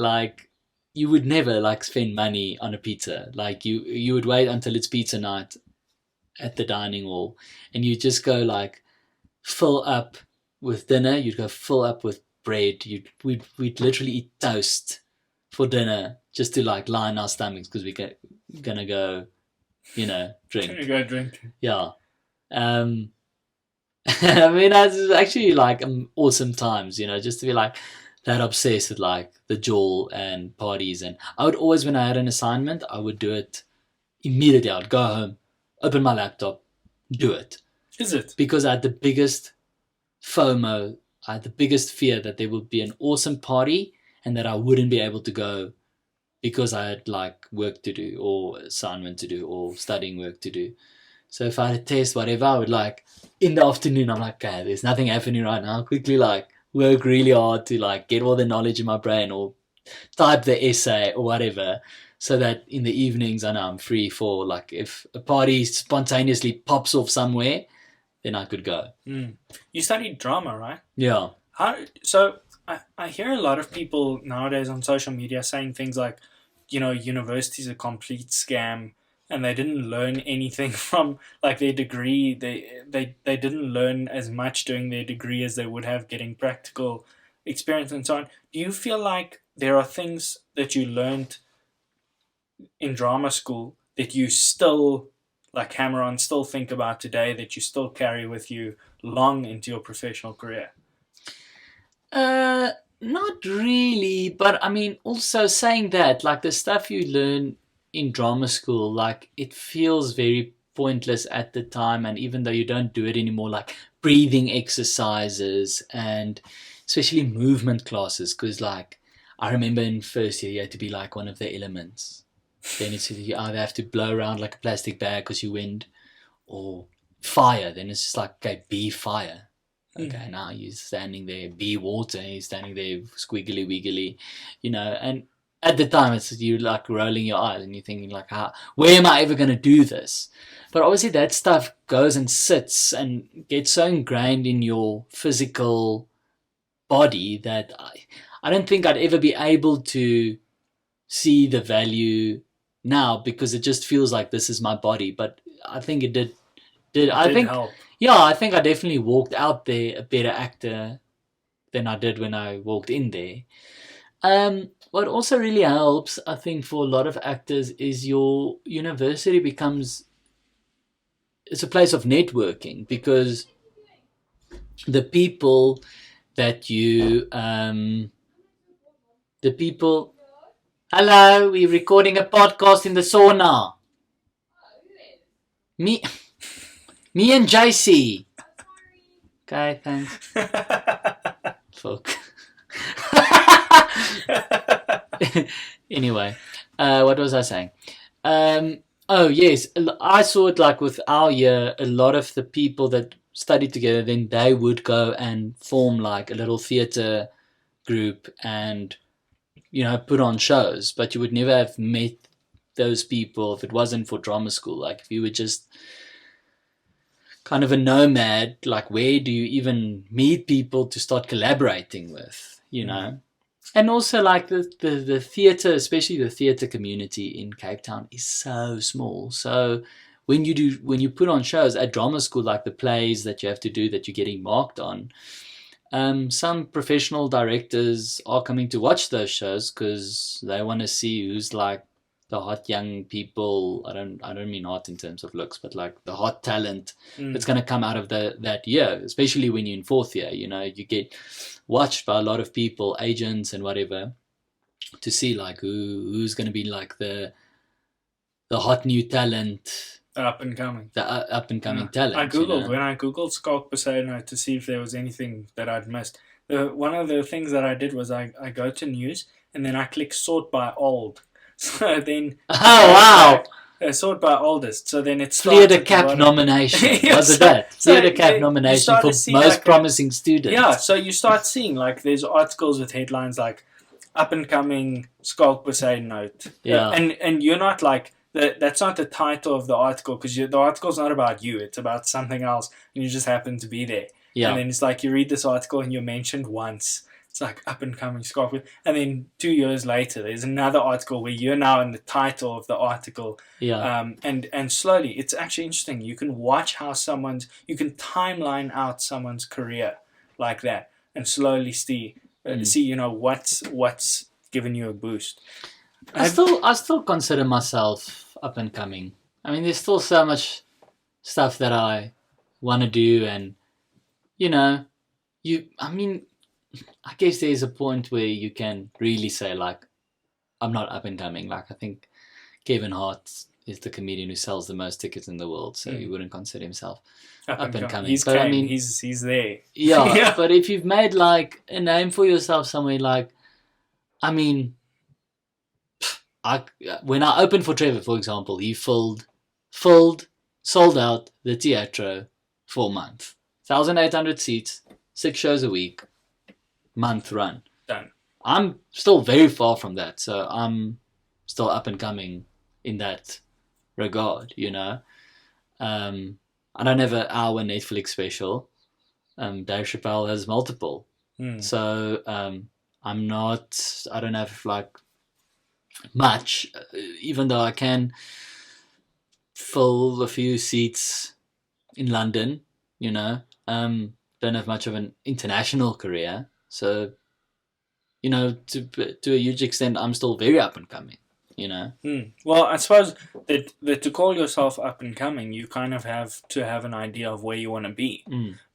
you would never spend money on a pizza. You would wait until it's pizza night at the dining hall, and you just go fill up with dinner. You'd go fill up with bread. We'd literally eat toast for dinner just to like line our stomachs because we're gonna go, drink. Gonna go drink. Yeah. I mean, that's actually like awesome times, just to be like that obsessed with like the jewel and parties. And I would always, when I had an assignment, I would do it immediately. I'd go home, open my laptop, do it. Is it? Because I had the biggest FOMO, I had the biggest fear that there would be an awesome party and that I wouldn't be able to go because I had like work to do or assignment to do or studying work to do. So if I had a test, whatever, I would like in the afternoon, I'm like, okay, there's nothing happening right now. I'll quickly like work really hard to like get all the knowledge in my brain or type the essay or whatever, so that in the evenings I know I'm free for like if a party spontaneously pops off somewhere, then I could go. You studied drama, right? Yeah. So I hear a lot of people nowadays on social media saying things like, university's a complete scam. And they didn't learn anything from like their degree. They didn't learn as much doing their degree as they would have getting practical experience and so on. Do you feel like there are things that you learned in drama school that you still like hammer on, still think about today, that you still carry with you long into your professional career? Not really, but I mean, also saying that, like the stuff you learn in drama school, like it feels very pointless at the time, and even though you don't do it anymore, like breathing exercises and especially movement classes, because like I remember in first year you had to be like one of the elements. Then it's you either have to blow around like a plastic bag because you wind, or fire. Then it's just like, okay, be fire. Okay, now you're standing there, be water, you're standing there squiggly wiggly, and at the time it's you like rolling your eyes and you're thinking like, where am I ever going to do this? But obviously that stuff goes and sits and gets so ingrained in your physical body that I don't think I'd ever be able to see the value now, because it just feels like this is my body. But I think it did help. Yeah, I think I definitely walked out there a better actor than I did when I walked in there. What also really helps, I think, for a lot of actors is your university it's a place of networking, because the people that hello, we're recording a podcast in the sauna. Me and JC. Okay, thanks. Fuck. Anyway, what was I saying? Oh yes, I saw it like with our year, a lot of the people that studied together, then they would go and form like a little theatre group and put on shows, but you would never have met those people if it wasn't for drama school. Like if you were just kind of a nomad, like where do you even meet people to start collaborating with, And also like the theatre, especially the theatre community in Cape Town is so small. So when you put on shows at drama school, like the plays that you have to do that you're getting marked on, some professional directors are coming to watch those shows because they want to see who's like the hot young people. I don't mean hot in terms of looks, but like the hot talent that's going to come out of that year, especially when you're in fourth year. You get watched by a lot of people, agents and whatever, to see like who's going to be like the hot new talent, up and coming talent. I googled when I googled Schalk Bezuidenhout to see if there was anything that I'd missed. One of the things that I did was I go to news and then I click sort by old. So then sort by oldest. So then it's Theatre Cap nomination. Was it that? Theatre Cap nomination for most like promising students. Yeah, so you start seeing like there's articles with headlines like up and coming Schalk Bezuidenhout. Yeah. And you're not like that's not the title of the article, because the article's not about you, it's about something else and you just happen to be there. Yeah. And then it's like you read this article and you're mentioned once. It's like up and coming Schalk. And then 2 years later, there's another article where you're now in the title of the article. Yeah. And slowly, it's actually interesting. You can watch how you can timeline out someone's career like that, and slowly see what's given you a boost? I still consider myself up and coming. I mean, there's still so much stuff that I want to do, and I mean, I guess there's a point where you can really say like, I'm not up and coming. Like I think Kevin Hart is the comedian who sells the most tickets in the world, so he wouldn't consider himself up and coming. He's but came. I mean, he's there. yeah, Yeah. But if you've made like a name for yourself somewhere, like, I mean, when I opened for Trevor, for example, he sold out the Teatro for a month, 1,800 seats, 6 shows a week, month run. Done. I'm still very far from that, so I'm still up and coming in that regard, I don't have an hour Netflix special. Dave Chappelle has multiple. So I don't have like much, even though I can fill a few seats in London, don't have much of an international career. So, to a huge extent, I'm still very up and coming, Well, I suppose that to call yourself up and coming, you kind of have to have an idea of where you want to be.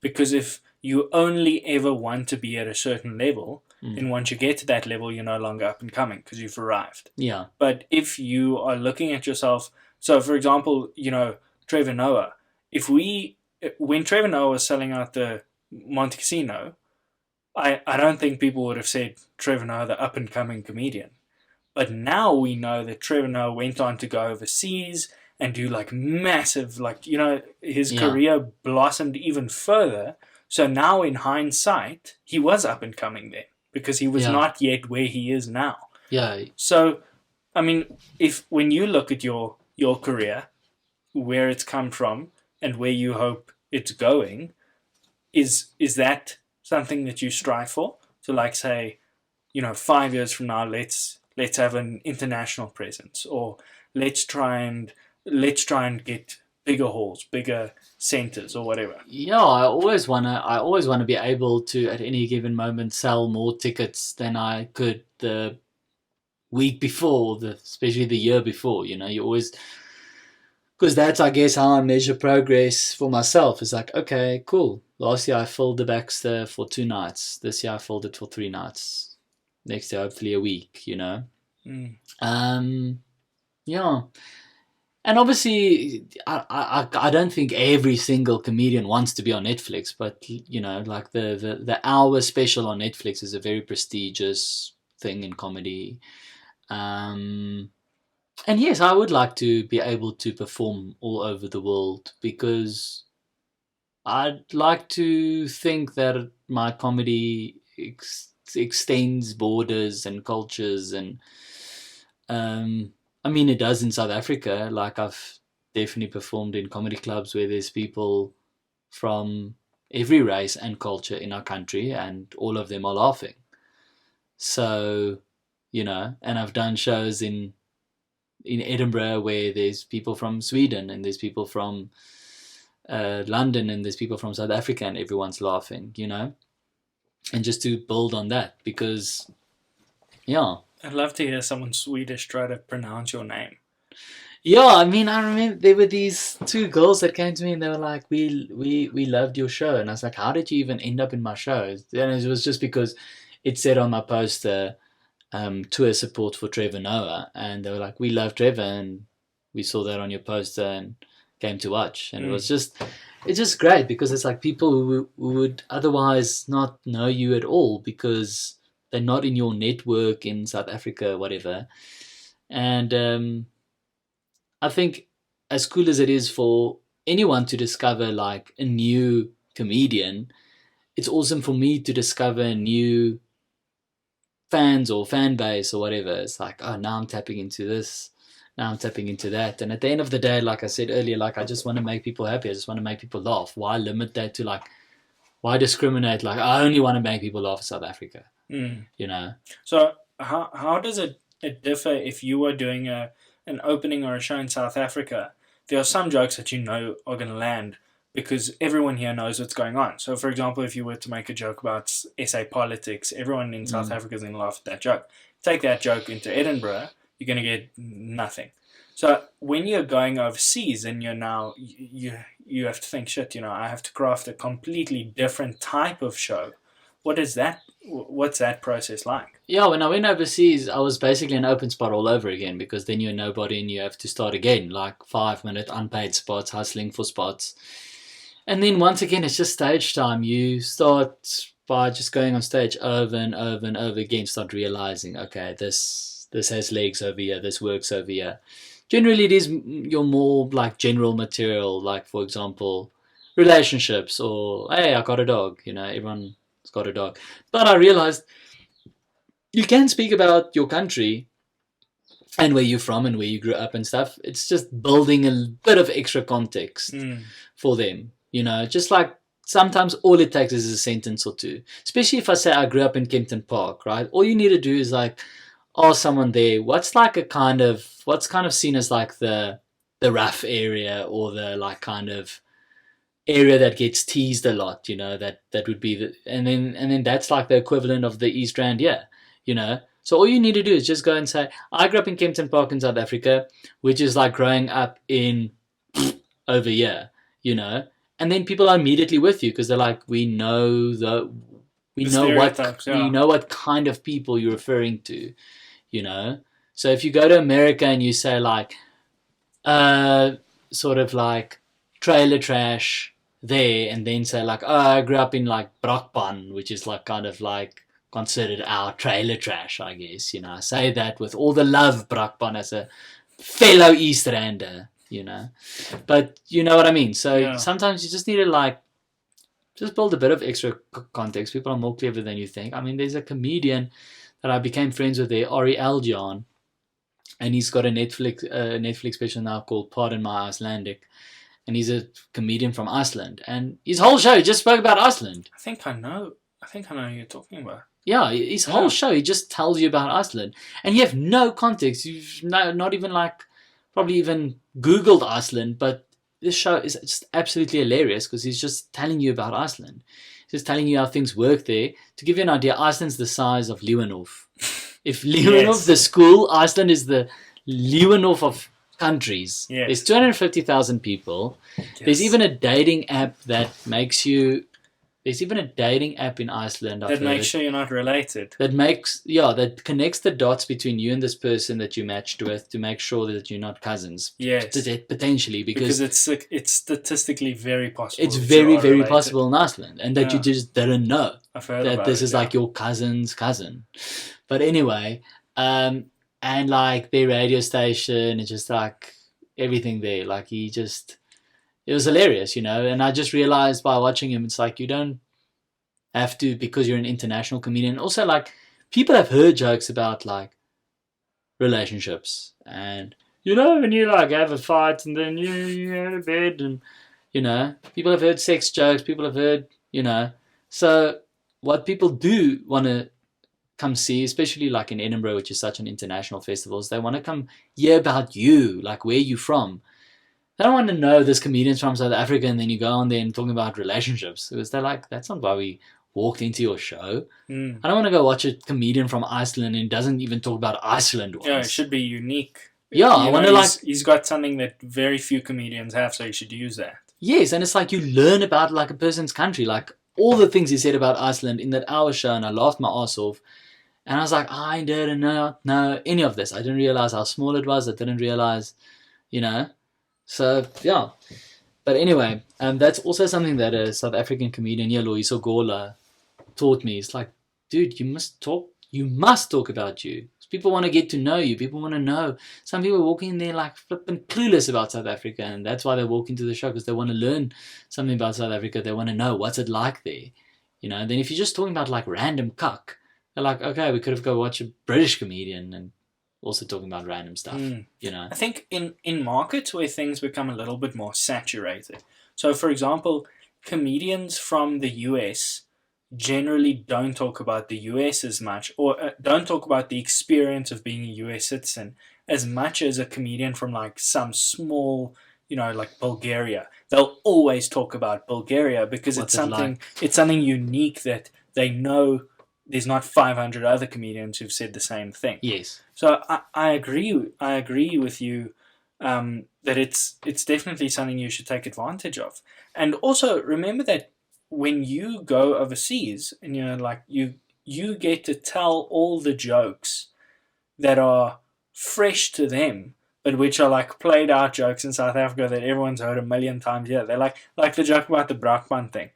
Because if you only ever want to be at a certain level, then once you get to that level, you're no longer up and coming because you've arrived. Yeah. But if you are looking at yourself, so for example, Trevor Noah, when Trevor Noah was selling out the Monte Casino, I don't think people would have said Trevor Noah, the up and coming comedian. But now we know that Trevor Noah went on to go overseas and do like massive, his career blossomed even further. So now in hindsight, he was up and coming then because he was not yet where he is now. Yeah. So, I mean, when you look at your career, where it's come from and where you hope it's going, is that something that you strive for? To like say, 5 years from now, let's have an international presence, or let's try and get bigger halls, bigger centers, or whatever. Yeah, I always wanna be able to at any given moment sell more tickets than I could the week before, especially the year before. You always, because that's I guess how I measure progress for myself. It's like, okay, cool. Last year I filled the Baxter for 2 nights. This year I filled it for 3 nights. Next year hopefully a week. Yeah. And obviously, I don't think every single comedian wants to be on Netflix, but like the hour special on Netflix is a very prestigious thing in comedy. And yes, I would like to be able to perform all over the world because I'd like to think that my comedy extends borders and cultures, and I mean, it does in South Africa. Like, I've definitely performed in comedy clubs where there's people from every race and culture in our country, and all of them are laughing. So, and I've done shows in Edinburgh where there's people from Sweden, and there's people from London, and there's people from South Africa, and everyone's laughing, and just to build on that, because, yeah. I'd love to hear someone Swedish try to pronounce your name. Yeah, I mean, I remember there were these 2 girls that came to me and they were like, we loved your show. And I was like, how did you even end up in my show? And it was just because it said on my poster, tour support for Trevor Noah. And they were like, we love Trevor, and we saw that on your poster and came to watch. And it's just great because it's like people who would otherwise not know you at all because they're not in your network in South Africa, whatever. And I think as cool as it is for anyone to discover like a new comedian, it's awesome for me to discover new fans or fan base or whatever. It's like, oh, now I'm tapping into this, now I'm tapping into that. And at the end of the day, like I said earlier, like I just want to make people happy. I just want to make people laugh. Why limit that to like, why discriminate? Like, I only want to make people laugh in South Africa. So how does it differ if you were doing an opening or a show in South Africa? There are some jokes that are going to land because everyone here knows what's going on. So for example, if you were to make a joke about SA politics, everyone in South Africa is going to laugh at that joke. take that joke into Edinburgh, you're going to get nothing. So when you're going overseas and you're now, you have to think, shit, I have to craft a completely different type of show. What's that process like? Yeah, when I went overseas, I was basically an open spot all over again, because then you're nobody and you have to start again, like 5-minute unpaid spots, hustling for spots. And then once again, it's just stage time. You start by just going on stage over and over and over again, start realizing, okay, this has legs over here, this works over here. Generally, it is your more like general material, like, for example, relationships, or, hey, I got a dog. Everyone's got a dog. But I realized you can speak about your country and where you're from and where you grew up and stuff. It's just building a bit of extra context for them. Just like sometimes all it takes is a sentence or two. Especially if I say I grew up in Kempton Park, right? All you need to do is like ask someone there, what's kind of seen as like the rough area, or the like kind of area that gets teased a lot, that would be and then that's like the equivalent of the East Rand, So all you need to do is just go and say, I grew up in Kempton Park in South Africa, which is like growing up in over here, and then people are immediately with you, because they're like, we know what kind of people you're referring to, So if you go to America and you say like, sort of like trailer trash there, and then say like, oh, I grew up in like Brakpan, which is like kind of like considered our trailer trash, I guess. I say that with all the love, Brakpan, as a fellow East Rander, But you know what I mean. So sometimes you just need to like just build a bit of extra context. People are more clever than you think. I mean, there's a comedian that I became friends with there, Ari Aljan, and he's got a Netflix special now called Pardon My Icelandic, and he's a comedian from Iceland, and his whole show just spoke about Iceland. I think I know who you're talking about. Yeah, his whole show, he just tells you about Iceland, and you have no context. You've not even like probably even Googled Iceland, but this show is just absolutely hilarious, because he's just telling you about Iceland. He's just telling you how things work there. To give you an idea, Iceland's the size of Leeuwenhoek. If Leeuwenhoek, the school, Iceland is the Leeuwenhoek of countries. Yes. There's 250,000 people. Yes. There's even a dating app that makes you... There's even a dating app in Iceland. That makes sure you're not related. That connects the dots between you and this person that you matched with, to make sure that you're not cousins. Yes. Potentially, because it's statistically very possible. It's very, very possible in Iceland, and that you just didn't know. I've heard that about this it, is like your cousin's cousin. But anyway, and like their radio station, and just like everything there, like it was hilarious, and I just realized by watching him, it's like you don't have to, because you're an international comedian. Also, like, people have heard jokes about like relationships, and when you like have a fight and then you go to bed, and people have heard sex jokes, people have heard, so what people do want to come see, especially like in Edinburgh, which is such an international festival, is they want to come hear about you, like where you from. They don't want to know this comedian's from South Africa, and then you go on there and talking about relationships. Because they're like, that's not why we walked into your show. I don't want to go watch a comedian from Iceland and doesn't even talk about Iceland once. Yeah, it should be unique. Yeah, I want to he's got something that very few comedians have, so you should use that. Yes, and it's like you learn about like a person's country, like all the things he said about Iceland in that hour show, and I laughed my ass off. And I was like, I didn't know any of this. I didn't realize how small it was. I didn't realize, So, yeah. But anyway, that's also something that a South African comedian, Loiso Gola, taught me. It's like, dude, you must talk about you. People want to get to know you. People want to know. Some people walk in there like flipping clueless about South Africa, and that's why they walk into the show, because they want to learn something about South Africa. They want to know what's it like there. Then if you're just talking about like random cuck, they're like, okay, we could have go watch a British comedian and also talking about random stuff, I think in markets where things become a little bit more saturated. So, for example, comedians from the US generally don't talk about the US as much, or don't talk about the experience of being a US citizen as much as a comedian from like some small, like Bulgaria. They'll always talk about Bulgaria because it's something unique that they know there's not 500 other comedians who've said the same thing. Yes. So I agree with you that it's definitely something you should take advantage of. And also remember that when you go overseas and you get to tell all the jokes that are fresh to them, but which are like played out jokes in South Africa that everyone's heard a million times. Yeah, they're like the joke about the brakpan thing.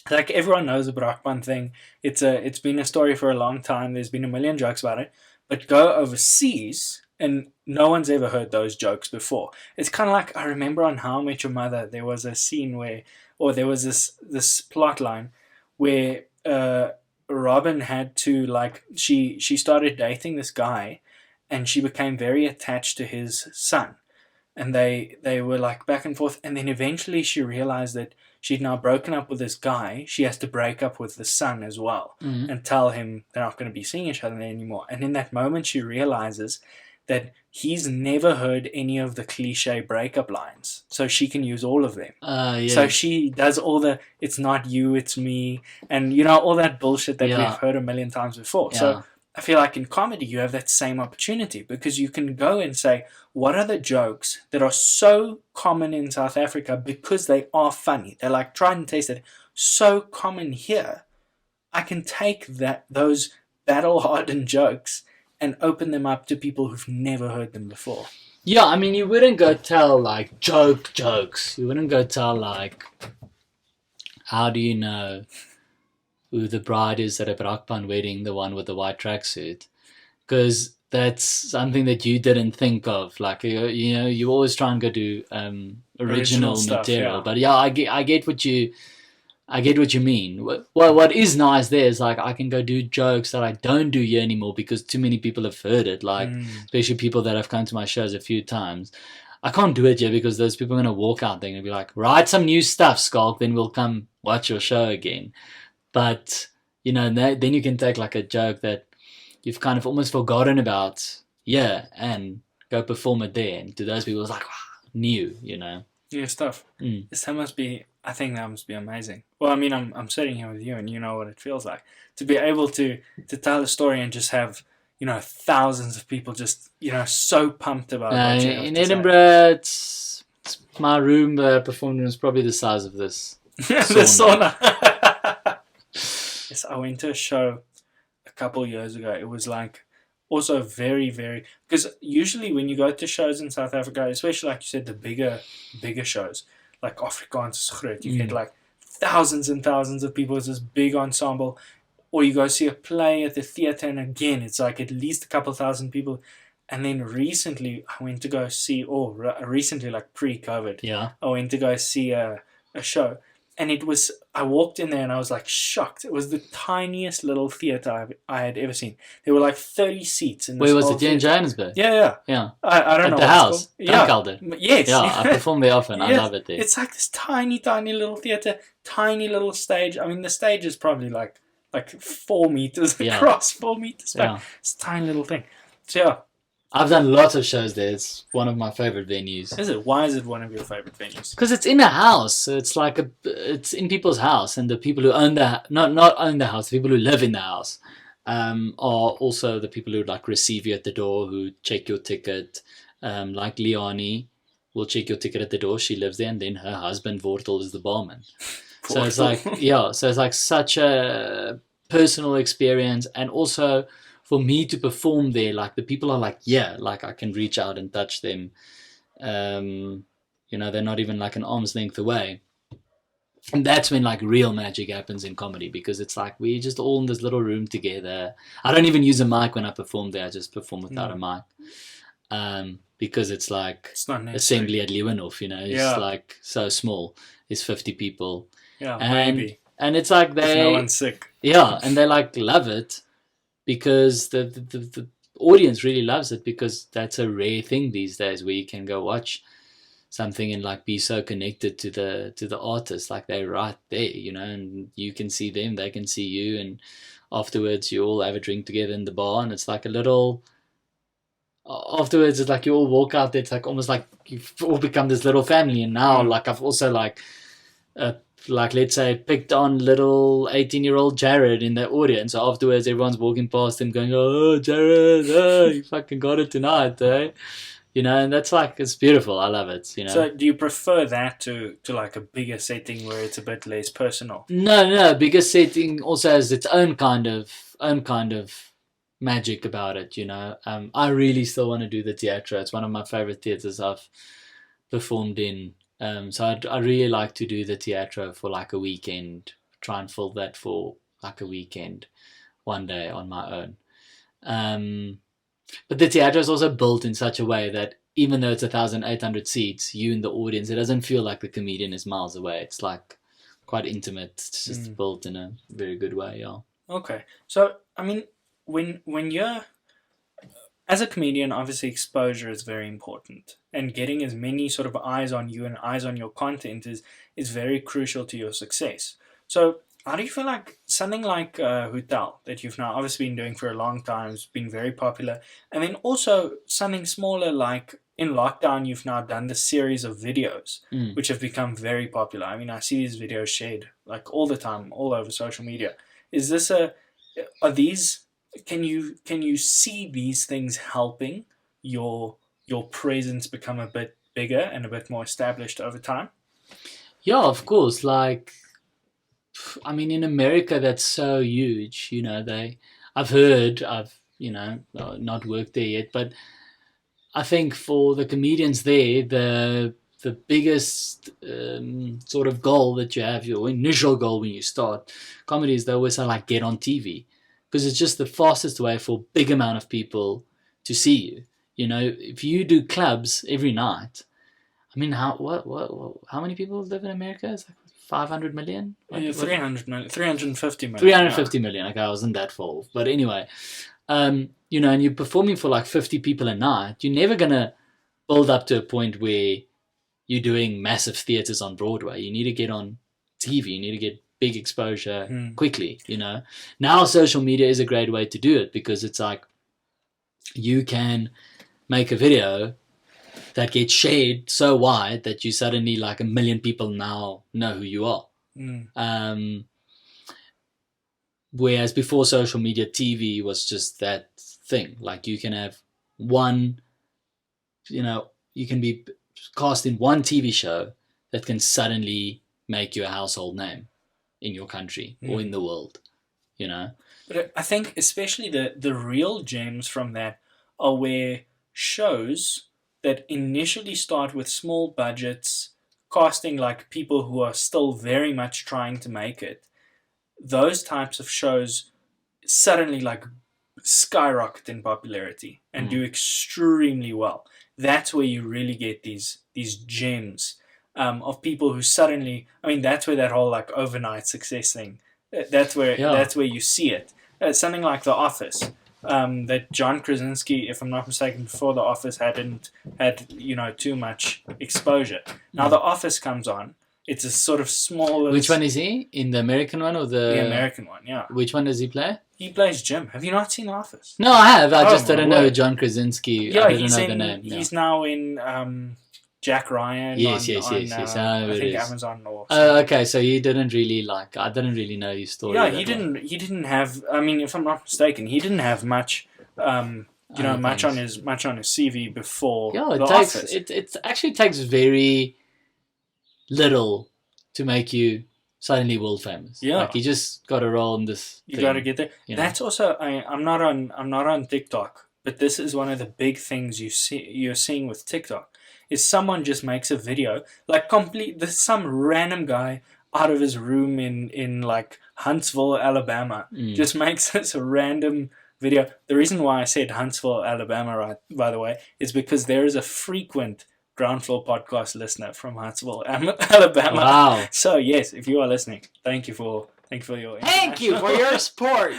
Like everyone knows the brakpan thing. It's been a story for a long time. There's been a million jokes about it. But go overseas and no one's ever heard those jokes before. It's kind of like, I remember on How I Met Your Mother, there was a scene there was this plot line where Robin had to, like, she started dating this guy and she became very attached to his son. And they were like back and forth. And then eventually she realized that she'd now broken up with this guy. She has to break up with the son as well and tell him they're not going to be seeing each other anymore. And in that moment, she realizes that he's never heard any of the cliche breakup lines. So she can use all of them. Yeah. So she does all the, it's not you, it's me. And, all that bullshit that we've heard a million times before. Yeah. So I feel like in comedy, you have that same opportunity because you can go and say, what are the jokes that are so common in South Africa because they are funny? They're like tried and tasted, so common here. I can take those battle-hardened jokes and open them up to people who've never heard them before. Yeah, I mean, you wouldn't go tell, like, jokes. You wouldn't go tell, like, how do you know who the bride is at a brakpan wedding, the one with the white tracksuit? Because that's something that you didn't think of. Like, you always try and go do original stuff, material. yeah. But yeah, I get what you mean. What is nice there is, like, I can go do jokes that I don't do here anymore because too many people have heard it. Like, especially people that have come to my shows a few times. I can't do it here because those people are going to walk out there and be like, write some new stuff, Schalk, then we'll come watch your show again. But, then you can take like a joke that you've kind of almost forgotten about, and go perform it there. And to those people, it's like, wow, new, New stuff. I think that must be amazing. Well, I mean, I'm sitting here with you and you know what it feels like. To be able to tell a story and just have, thousands of people just, so pumped about what you have in to Edinburgh, it's my room, the performance room is probably the size of this. say. The sauna. Yes, I went to a show a couple years ago. It was like also very, very, because usually when you go to shows in South Africa, especially like you said, the bigger shows, like Afrikaans is groot, you get like thousands and thousands of people. It's this big ensemble. Or you go see a play at the theater, and again, it's like at least a couple thousand people. And then recently, I went to go see, recently, like pre-COVID, I went to go see a show. And I walked in there and I was like shocked. It was the tiniest little theater I had ever seen. There were like 30 seats in this Where was whole it? Here in theater. Johannesburg? Yeah. I don't At know. the house? Yeah. Yes. Yeah, I perform there often. I love it there. It's like this tiny, tiny little theater, tiny little stage. I mean, the stage is probably like 4 meters across, 4 meters back. Yeah. It's a tiny little thing. So yeah. I've done lots of shows there. It's one of my favorite venues. Is it? Why is it one of your favorite venues? Because it's in a house. So it's like it's in people's house, and the people who own not own the house, the people who live in the house, are also the people who like receive you at the door, who check your ticket. Like Leonie will check your ticket at the door. She lives there, and then her husband Wortel is the barman. So it's like so it's like such a personal experience, and also for me to perform there, like the people are like, like I can reach out and touch them. They're not even like an arm's length away. And that's when like real magic happens in comedy, because it's like we're just all in this little room together. I don't even use a mic when I perform there. I just perform without a mic. Because it's like it's not assembly at Leeuwenhof, it's like so small. It's 50 people. Yeah, maybe. And it's like if no one's sick. Yeah, and they like love it. Because the audience really loves it, because that's a rare thing these days where you can go watch something and like be so connected to the artist, like they're right there, and you can see them, they can see you, and afterwards you all have a drink together in the bar, and it's like a little. Afterwards, it's like you all walk out there. It's like almost like you've all become this little family, and now like I've also like like, let's say, picked on little 18-year-old Jared in the audience. So afterwards, everyone's walking past him going, "Oh, Jared, oh, you fucking got it tonight, eh?" You know, and that's like, it's beautiful. I love it, you know. So do you prefer that to like a bigger setting where it's a bit less personal? No. Bigger setting also has its own kind of magic about it, you know. I really still want to do the theatre. It's one of my favorite theatres I've performed in. So I really like to do the theatre for like a weekend. Try and fill that for like a weekend, one day on my own. But the theatre is also built in such a way that even though it's 1,800 seats, you in the audience, it doesn't feel like the comedian is miles away. It's like quite intimate. It's just built in a very good way. Yeah. Okay. So I mean, when you're as a comedian, obviously exposure is very important, and getting as many sort of eyes on you and eyes on your content is very crucial to your success. So how do you feel like something like Hotel that you've now obviously been doing for a long time has been very popular, and then also something smaller like in lockdown you've now done this series of videos which have become very popular. I mean, I see these videos shared like all the time all over social media. Is this are these can you see these things helping your presence become a bit bigger and a bit more established over time? Yeah, of course. Like, I mean, in America, that's so huge. You know, I've you know, not worked there yet, but I think for the comedians there, the biggest sort of goal that you have, your initial goal when you start comedy, is they always say, like, get on TV, because it's just the fastest way for a big amount of people to see you. You know, if you do clubs every night, I mean, how many people live in America? It's like 500 million? 300 million, 350 million. 350 million. Okay, I wasn't that full. But anyway, you know, and you're performing for like 50 people a night, you're never going to build up to a point where you're doing massive theaters on Broadway. You need to get on TV. You need to get big exposure quickly, you know. Now social media is a great way to do it, because it's like you can make a video that gets shared so wide that you suddenly, like, 1 million people now know who you are. Whereas before social media, TV was just that thing. Like, you can have one, you know, you can be cast in one TV show that can suddenly make you a household name in your country or in the world, you know. But I think especially the real gems from that are where shows that initially start with small budgets, casting like people who are still very much trying to make it, those types of shows suddenly like skyrocket in popularity and do extremely well. That's where you really get these gems of people who suddenly, I mean, that's where that whole like overnight success thing, that's where you see it. Something like The Office, that John Krasinski, if I'm not mistaken, before The Office had you know, too much exposure. Now The Office comes on. It's a sort of smaller. Which one is he? In the American one or the American one? Yeah. Which one does he play? He plays Jim. Have you not seen The Office? No, I have. I just didn't know John Krasinski. Yeah, I didn't know the name. He's now in Jack Ryan. Yes. I think Amazon or. Okay, so you didn't really like. I didn't really know his story. Yeah, he didn't have. I mean, if I'm not mistaken, he didn't have much. Much on his CV before. Yeah, The Office. It actually takes very little to make you suddenly world famous. Yeah, like, you just got to roll in this. You got to get there. That's also. I'm not on TikTok, but this is one of the big things you're seeing with TikTok. Is someone just makes a video like there's some random guy out of his room in like Huntsville, Alabama, just makes this random video. The reason why I said Huntsville, Alabama, right, by the way, is because there is a frequent Ground Floor podcast listener from Huntsville, Alabama. Wow. So yes, if you are listening, thank you for your support.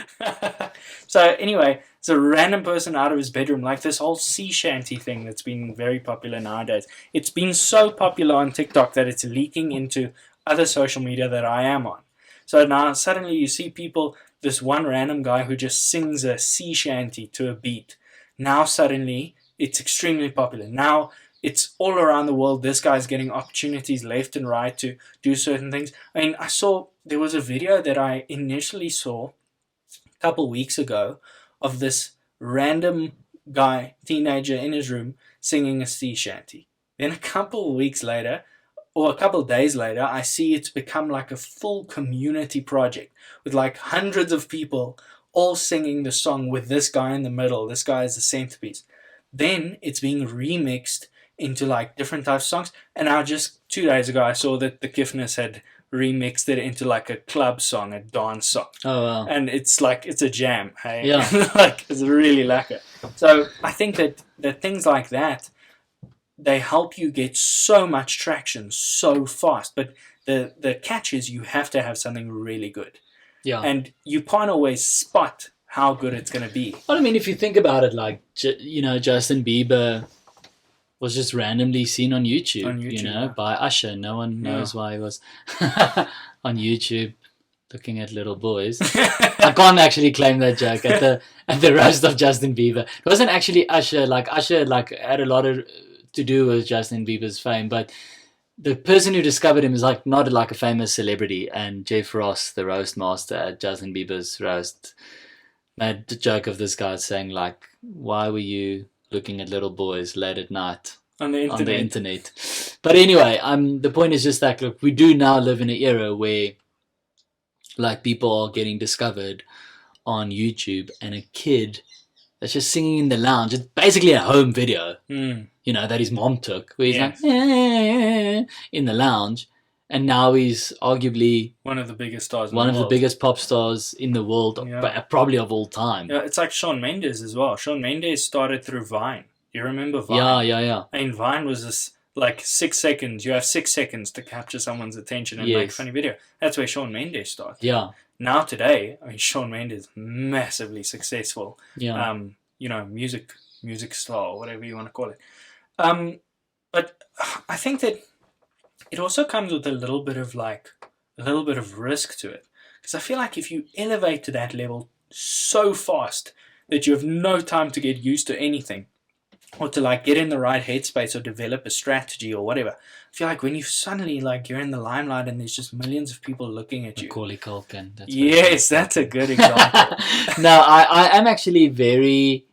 So anyway, it's a random person out of his bedroom, like this whole sea shanty thing that's been very popular nowadays. It's been so popular on TikTok that it's leaking into other social media that I am on. So now suddenly you see people, this one random guy who just sings a sea shanty to a beat. Now suddenly it's extremely popular. Now it's all around the world. This guy's getting opportunities left and right to do certain things. I mean, there was a video that I initially saw a couple weeks ago of this random guy, teenager in his room, singing a sea shanty. Then a couple of weeks later, or a couple of days later, I see it's become like a full community project with like hundreds of people all singing the song with this guy in the middle. This guy is the centerpiece. Then it's being remixed into like different types of songs. And now just 2 days ago, I saw that the Kiffness had remixed it into like a club song, a dance song. Oh, wow. And it's like, it's a jam. Hey? Yeah. Like, it's really lekker. So I think that things like that, they help you get so much traction so fast. But the catch is you have to have something really good. Yeah. And you can't always spot how good it's going to be. Well, I mean, if you think about it, like, Justin Bieber was just randomly seen on YouTube, by Usher. No one knows why he was on YouTube looking at little boys. I can't actually claim that joke at the roast of Justin Bieber. It wasn't actually Usher. Like, Usher had a lot to do with Justin Bieber's fame, but the person who discovered him is like not like a famous celebrity. And Jeff Ross, the roast master at Justin Bieber's roast, made the joke of this guy saying like, "Why were you looking at little boys late at night on the internet?" But anyway, the point is just that, look, we do now live in an era where like people are getting discovered on YouTube, and a kid that's just singing in the lounge. It's basically a home video, that his mom took, where he's like in the lounge, and now he's arguably one of the biggest stars, one of the biggest pop stars in the world, probably of all time. Yeah, it's like Shawn Mendes as well. Shawn Mendes started through Vine. You remember Vine? Yeah. I mean, Vine was this like 6 seconds. You have 6 seconds to capture someone's attention and make a funny video. That's where Shawn Mendes started. Yeah. Now today, I mean, Shawn Mendes massively successful. Yeah. Music star, whatever you want to call it. But I think that it also comes with a little bit of risk to it, because I feel like if you elevate to that level so fast that you have no time to get used to anything, or to like get in the right headspace or develop a strategy or whatever, I feel like when you suddenly like you're in the limelight and there's just millions of people looking at you. Macaulay Culkin. That's a good example. No, I am actually very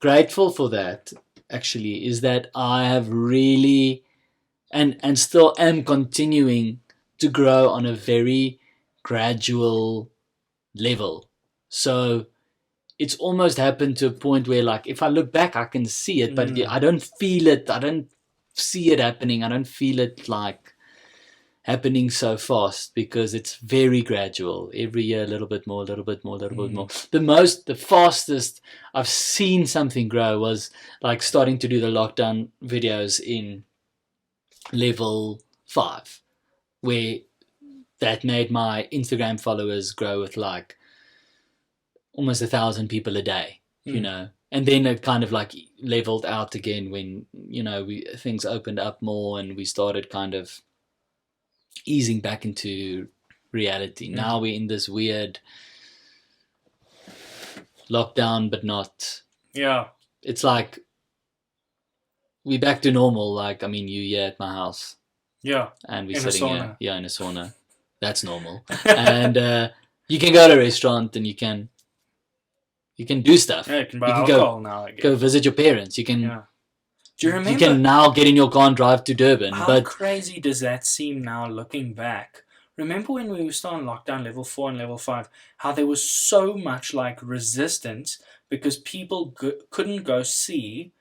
grateful for that. Actually, is that I have really and still am continuing to grow on a very gradual level. So it's almost happened to a point where, like, if I look back, I can see it, but I don't feel it. I don't see it happening. I don't feel it like happening so fast, because it's very gradual. Every year, a little bit more, a little bit more, a little bit more. The fastest I've seen something grow was like starting to do the lockdown videos in level 5, where that made my Instagram followers grow with like almost 1,000 people a day, and then it kind of like leveled out again when, things opened up more and we started kind of easing back into reality. Now we're in this weird lockdown, but not. Yeah. It's like we're back to normal. Like, I mean, you here at my house. Yeah. And we're sitting here. Yeah, in a sauna. That's normal. And you can go to a restaurant and you can do stuff. Yeah, you can buy alcohol now, I guess. Go visit your parents. You can. Yeah. Do you remember? You can now get in your car and drive to Durban. How crazy does that seem now, looking back? Remember when we were still on lockdown, level 4 and level 5, how there was so much like resistance because people couldn't go see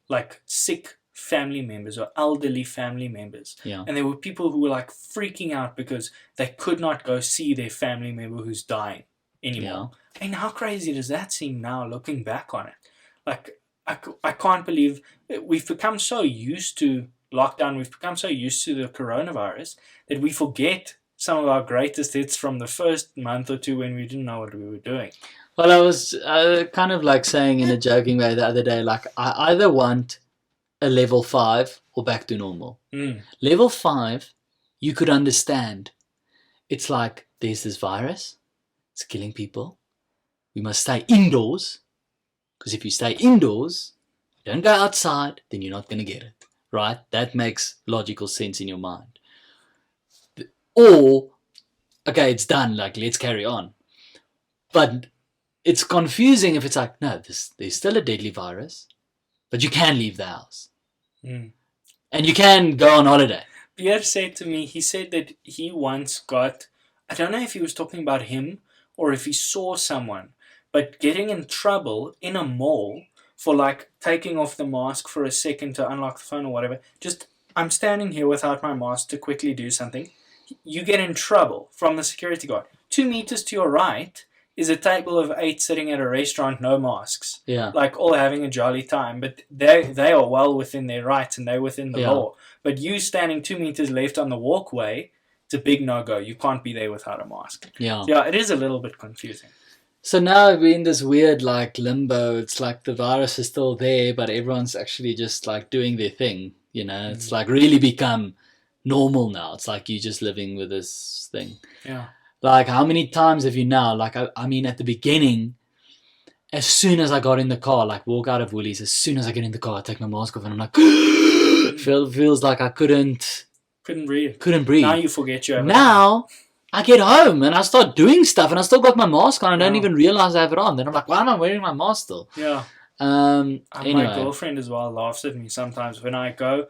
like sick family members or elderly family members. Yeah. And there were people who were like freaking out because they could not go see their family member who's dying anymore. Yeah. I mean, how crazy does that seem now, looking back on it? Like, I can't believe we've become so used to lockdown, we've become so used to the coronavirus that we forget some of our greatest hits from the first month or two when we didn't know what we were doing. Well, I was kind of like saying in a joking way the other day, like, I either want a level 5 or back to normal. Level 5, you could understand. It's like, there's this virus, it's killing people. We must stay indoors. Because if you stay indoors, don't go outside, then you're not going to get it, right? That makes logical sense in your mind. Or, okay, it's done, like, let's carry on. But it's confusing if it's like, no, there's still a deadly virus, but you can leave the house. Mm. And you can go on holiday. Pierre said to me, he said that he once got, I don't know if he was talking about him or if he saw someone, but getting in trouble in a mall for like taking off the mask for a second to unlock the phone or whatever. Just, I'm standing here without my mask to quickly do something. You get in trouble from the security guard. 2 meters to your right is a table of 8 sitting at a restaurant, no masks. Yeah. Like all having a jolly time. But they are well within their rights and they're within the law. But you standing 2 meters left on the walkway, it's a big no-go. You can't be there without a mask. Yeah. Yeah, it is a little bit confusing. So now we're in this weird like limbo. It's like the virus is still there, but everyone's actually just like doing their thing. You know, it's like really become normal now. It's like you're just living with this thing. Yeah. Like, how many times have you now, like, I mean, at the beginning, as soon as I got in the car, like, walk out of Woolies, as soon as I get in the car, I take my mask off and I'm like, feels like I couldn't breathe. Now Now you forget you have Now, I get home and I start doing stuff and I still got my mask on. I don't even realize I have it on. Then I'm like, why am I wearing my mask still? Yeah. Anyway. My girlfriend as well laughs at me sometimes when I go,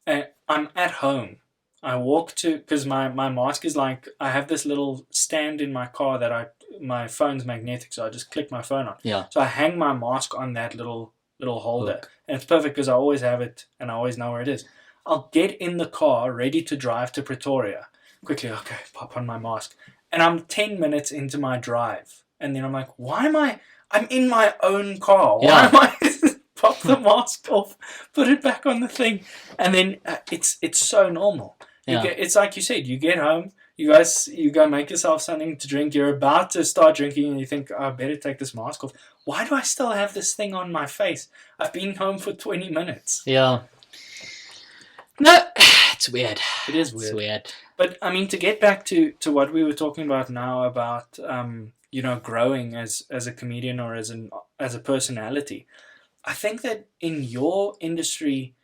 I'm at home. I walk to, because my mask is like, I have this little stand in my car that my phone's magnetic, so I just click my phone on. Yeah. So I hang my mask on that little holder. And it's perfect because I always have it and I always know where it is. I'll get in the car ready to drive to Pretoria. Quickly, okay, pop on my mask. And I'm 10 minutes into my drive. And then I'm like, I'm in my own car. Why am I pop the mask off, put it back on the thing? And then it's so normal. It's like you said, you get home, you go make yourself something to drink, you're about to start drinking and you think, I better take this mask off. Why do I still have this thing on my face? I've been home for 20 minutes. Yeah. No, it's weird. It is weird. It's weird. But, I mean, to get back to what we were talking about now about, growing as a comedian or as a personality, I think that in your industry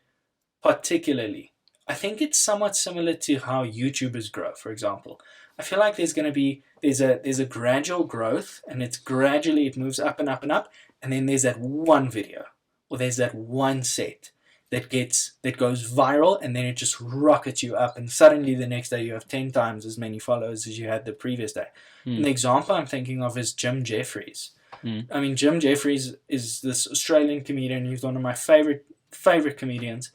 particularly, I think it's somewhat similar to how YouTubers grow, for example. I feel like there's a gradual growth, and it moves up and up and up, and then there's that one video, or there's that one set that goes viral, and then it just rockets you up, and suddenly the next day you have 10 times as many followers as you had the previous day. And the example I'm thinking of is Jim Jeffries. I mean, Jim Jeffries is this Australian comedian. He's one of my favorite comedians,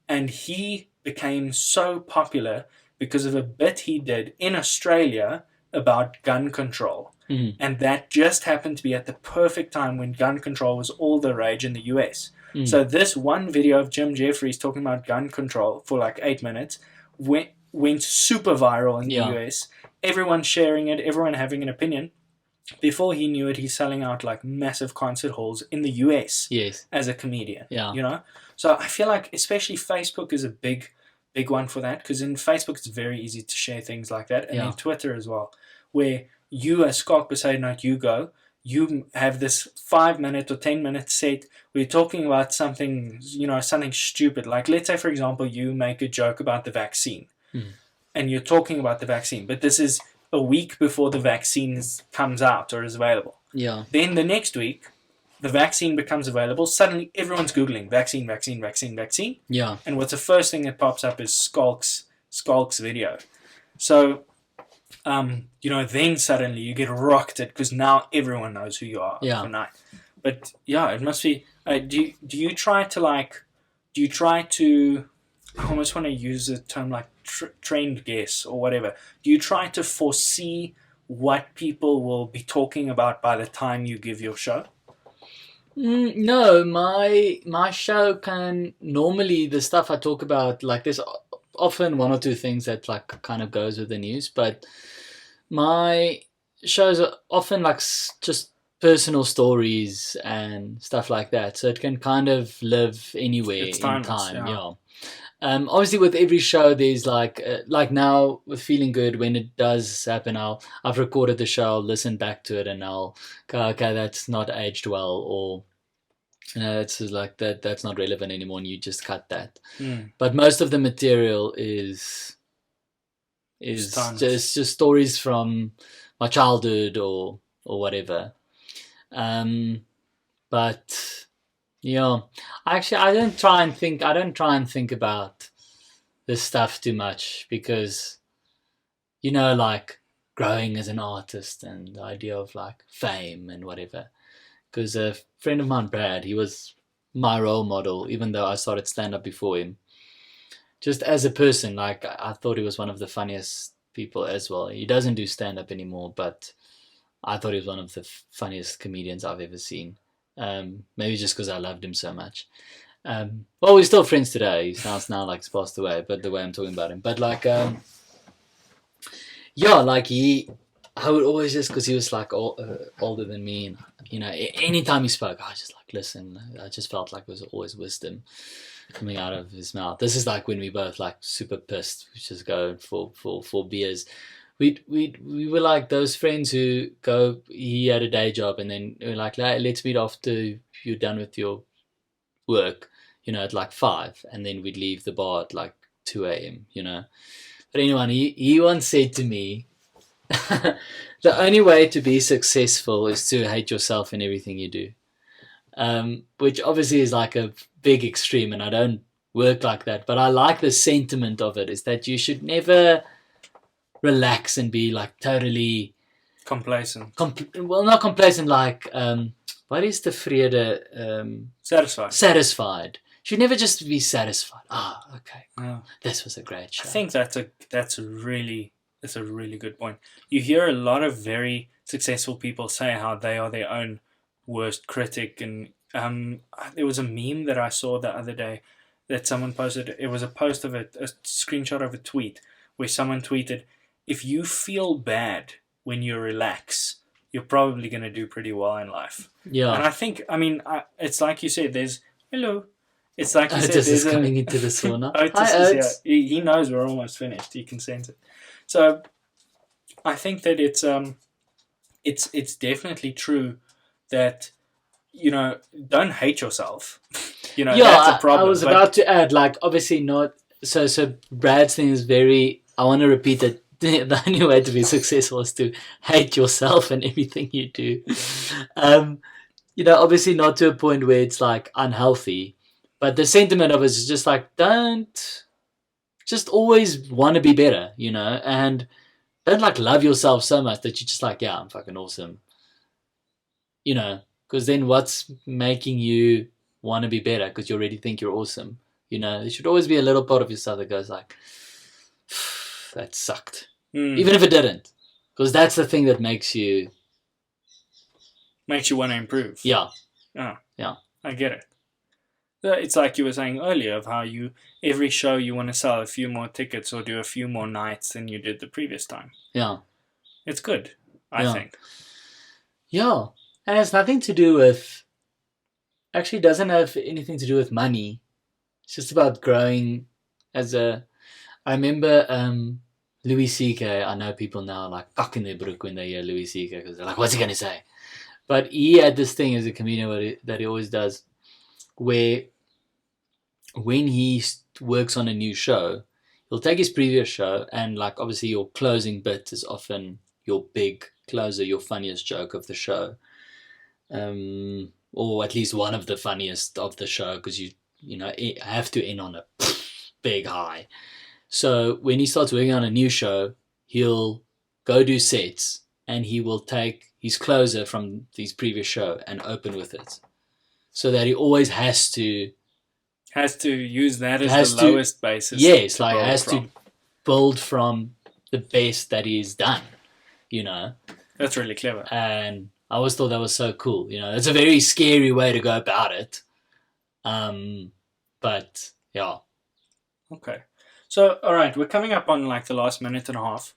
and he became so popular because of a bit he did in Australia about gun control. And that just happened to be at the perfect time when gun control was all the rage in the US. So this one video of Jim Jeffries talking about gun control for like 8 minutes went super viral in the US. Everyone sharing it, everyone having an opinion. Before he knew it, he's selling out like massive concert halls in the US as a comedian. You know? So I feel like especially Facebook is a big one for that, because in Facebook it's very easy to share things like that, and in Twitter as well, where you as Schalk Bezuidenhout, you have this 5-minute or 10-minute set where you're talking about something, something stupid. Like, let's say, for example, you make a joke about the vaccine, and you're talking about the vaccine, but this is a week before the vaccine comes out or is available. Then the next week, the vaccine becomes available. Suddenly, everyone's Googling vaccine. And what's the first thing that pops up is Schalk's video. So, then suddenly you get rocketed because now everyone knows who you are overnight. But it must be. Do you try to? I almost want to use a term like trained guess or whatever. Do you try to foresee what people will be talking about by the time you give your show? No, my show can normally, the stuff I talk about, like there's often one or two things that like kind of goes with the news, but my shows are often like just personal stories and stuff like that, so it can kind of live anywhere in time. Obviously with every show there's like now with Feeling Good, when it does happen, I've recorded the show, I'll listen back to it and I'll go, okay, that's not aged well, or it's like that's not relevant anymore, and you just cut that. Mm. But most of the material is Tons. just stories from my childhood or whatever. But yeah, actually, I don't try and think about this stuff too much because like growing as an artist and the idea of like fame and whatever. Because a friend of mine, Brad, he was my role model, even though I started stand up before him. Just as a person, like I thought he was one of the funniest people as well. He doesn't do stand up anymore, but I thought he was one of the funniest comedians I've ever seen. Maybe just because I loved him so much. Well, we're still friends today. He sounds now like he's passed away, but the way I'm talking about him. But like, yeah, like I would always just, because he was like older than me, and anytime he spoke, I was just like, listen. I just felt like there was always wisdom coming out of his mouth. This is like when we both like super pissed, we just go for beers. We were like those friends who go. He had a day job, and then we were like, let's meet after you're done with your work, at like 5, and then we'd leave the bar at like 2 a.m. But anyway, he once said to me, the only way to be successful is to hate yourself in everything you do. Which obviously is like a big extreme, and I don't work like that. But I like the sentiment of it, is that you should never relax and be like totally complacent. Well, not complacent, like, what is the vrede? Satisfied. You should never just be satisfied. Okay. Yeah. This was a great show. I think that's a really good point. You hear a lot of very successful people say how they are their own worst critic, and there was a meme that I saw the other day that someone posted. It was a post of a screenshot of a tweet where someone tweeted, if you feel bad when you relax, you're probably going to do pretty well in life. Yeah. And I think, it's like you said, it's like you said, Otis is coming into the sauna. Otis is here. He knows we're almost finished. He can sense it. So I think that it's definitely true that, don't hate yourself. That's a problem. I was about to add, like, obviously not. So Brad's thing is very, I want to repeat that the only way to be successful is to hate yourself and everything you do. Obviously not to a point where it's like unhealthy, but the sentiment of it is just like, don't just always want to be better, and don't like love yourself so much that you're just like, yeah, I'm fucking awesome. Because then what's making you want to be better? Because you already think you're awesome. There should always be a little part of yourself that goes like, that sucked. Even if it didn't. Because that's the thing that makes you want to improve. Yeah. Yeah. I get it. It's like you were saying earlier of how every show you want to sell a few more tickets or do a few more nights than you did the previous time. Yeah. It's good, I think. Yeah. And it has nothing to do with, actually doesn't have anything to do with money. It's just about growing I remember Louis C.K., I know people now like cock in their brook when they hear Louis C.K. because they're like, what's he going to say? But he had this thing as a comedian that he always does, where when he works on a new show, he'll take his previous show, and like obviously your closing bit is often your big closer, your funniest joke of the show, or at least one of the funniest of the show, because you have to end on a big high. So when he starts working on a new show, he'll go do sets, and he will take his closer from his previous show and open with it, so that he always has to use that as the lowest basis. Yes, like has to build from the best that he's done. That's really clever. And I always thought that was so cool. It's a very scary way to go about it. But yeah. Okay. So, all right, we're coming up on like the last minute and a half.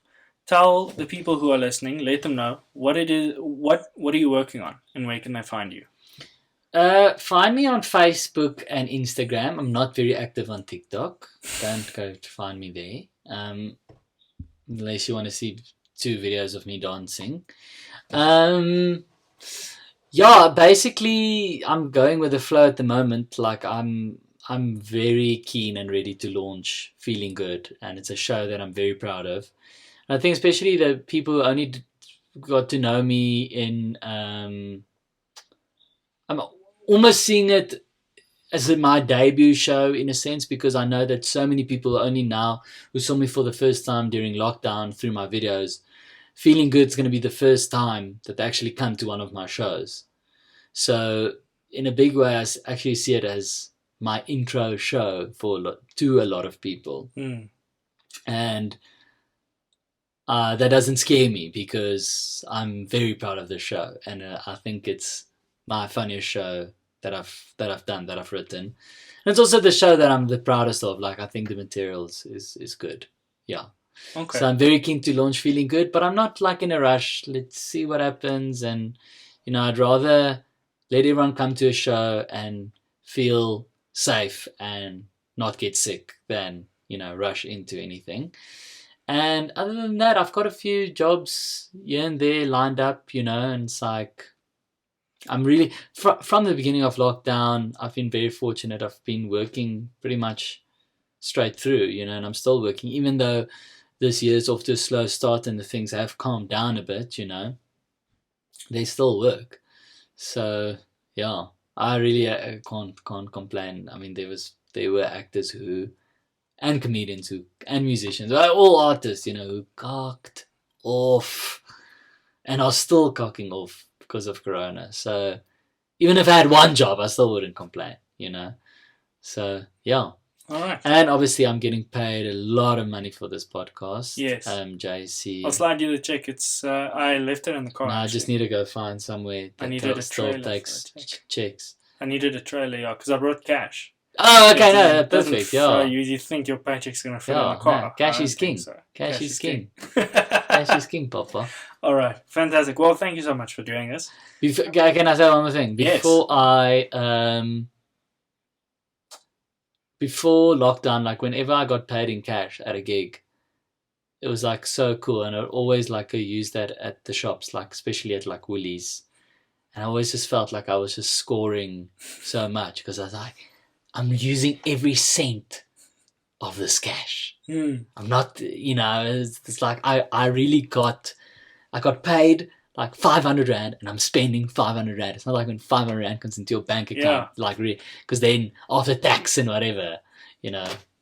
Tell the people who are listening, let them know what it is. What are you working on, and where can they find you? Find me on Facebook and Instagram. I'm not very active on TikTok. Don't go to find me there. Unless you want to see 2 videos of me dancing. Yeah, basically, I'm going with the flow at the moment. Like I'm very keen and ready to launch Feeling Good, and it's a show that I'm very proud of. And I think especially the people who only got to know me in, I'm almost seeing it as my debut show in a sense, because I know that so many people only now who saw me for the first time during lockdown through my videos. Feeling Good's going to be the first time that they actually come to one of my shows. So in a big way, I actually see it as my intro show to a lot of people. And that doesn't scare me because I'm very proud of the show, and I think it's my funniest show that I've done, that I've written. And it's also the show that I'm the proudest of. Like, I think the material is good. Yeah. Okay. So I'm very keen to launch Feeling Good, but I'm not like in a rush. Let's see what happens, and I'd rather let everyone come to a show and feel safe and not get sick than rush into anything. And other than that, I've got a few jobs here and there lined up, and it's like I'm really from the beginning of lockdown, I've been very fortunate. I've been working pretty much straight through, and I'm still working, even though this year's off to a slow start and the things have calmed down a bit, they still work. So yeah, I really can't complain. I mean, there were actors and comedians and musicians, all artists, who cocked off and are still cocking off because of Corona. So even if I had one job, I still wouldn't complain, So yeah. All right. And obviously, I'm getting paid a lot of money for this podcast. Yes. JC. I'll slide you the check. It's I left it in the car. No, I just need to go find somewhere that still takes checks. I needed a trailer, yeah, because I brought cash. Oh, okay, no, perfect, yeah. You think your paycheck's going to fit in the car. No, cash is king. So. Cash is king. Cash is king, Papa. All right, fantastic. Well, thank you so much for doing this. Can I say one more thing? Before lockdown, like whenever I got paid in cash at a gig, it was like so cool, and I always like use that at the shops, like especially at like Woolies, and I always just felt like I was just scoring so much because I was like, I'm using every cent of this cash. I'm not, it's like I really got paid like 500 Rand and I'm spending 500 Rand. It's not like when 500 Rand comes into your bank account, because then after tax and whatever,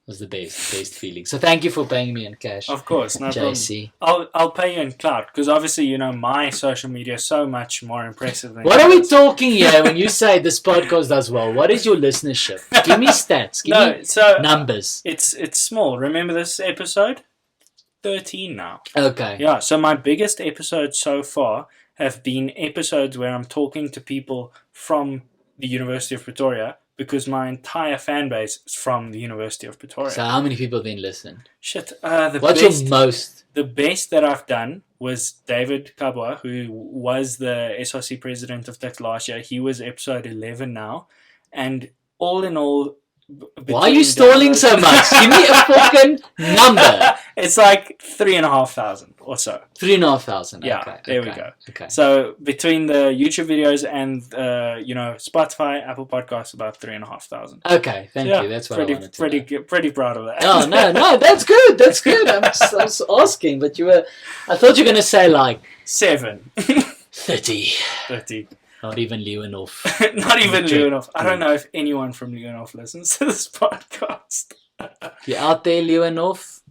was the best feeling. So thank you for paying me in cash. Of course, no JC. problem. I'll pay you in cloud because obviously, my social media is so much more impressive than What are we talking here when you say this podcast does well? What is your listenership? Give me stats. Give me numbers. It's small. Remember this episode? 13 now. Okay. Yeah, so my biggest episodes so far have been episodes where I'm talking to people from the University of Pretoria because my entire fan base is from the University of Pretoria. So how many people then listen? Shit. What's your most? The best that I've done was David Maboe, who was the SRC president of Tech last year. He was episode 11 now. And all in all... Why are you stalling so much? Give me a fucking number. It's like 3,500 or so. 3,500. Yeah, okay, there we go. Okay. So between the YouTube videos and Spotify, Apple Podcasts, about 3,500. Okay, thank you. That's what I wanted to know. Pretty proud of that. Oh no, that's good. That's good. I was asking, but I thought you were gonna say like 7. 30. 30. Not even Leeuwenhof. Not even Leeuwenhof. I don't know if anyone from Leeuwenhof listens to this podcast. You're out there, Leeuwenhof.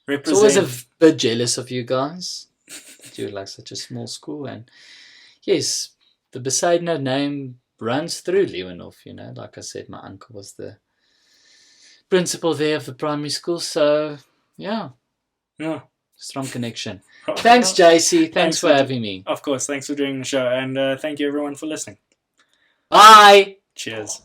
Represent. It's always a bit jealous of you guys. You're like such a small school, and yes, the Bezuidenhout name runs through Leeuwenhof. Like I said, my uncle was the principal there of the primary school, so yeah, strong connection. Thanks, JC. Thanks for having me. Of course, thanks for doing the show, and thank you everyone for listening. Bye. Cheers.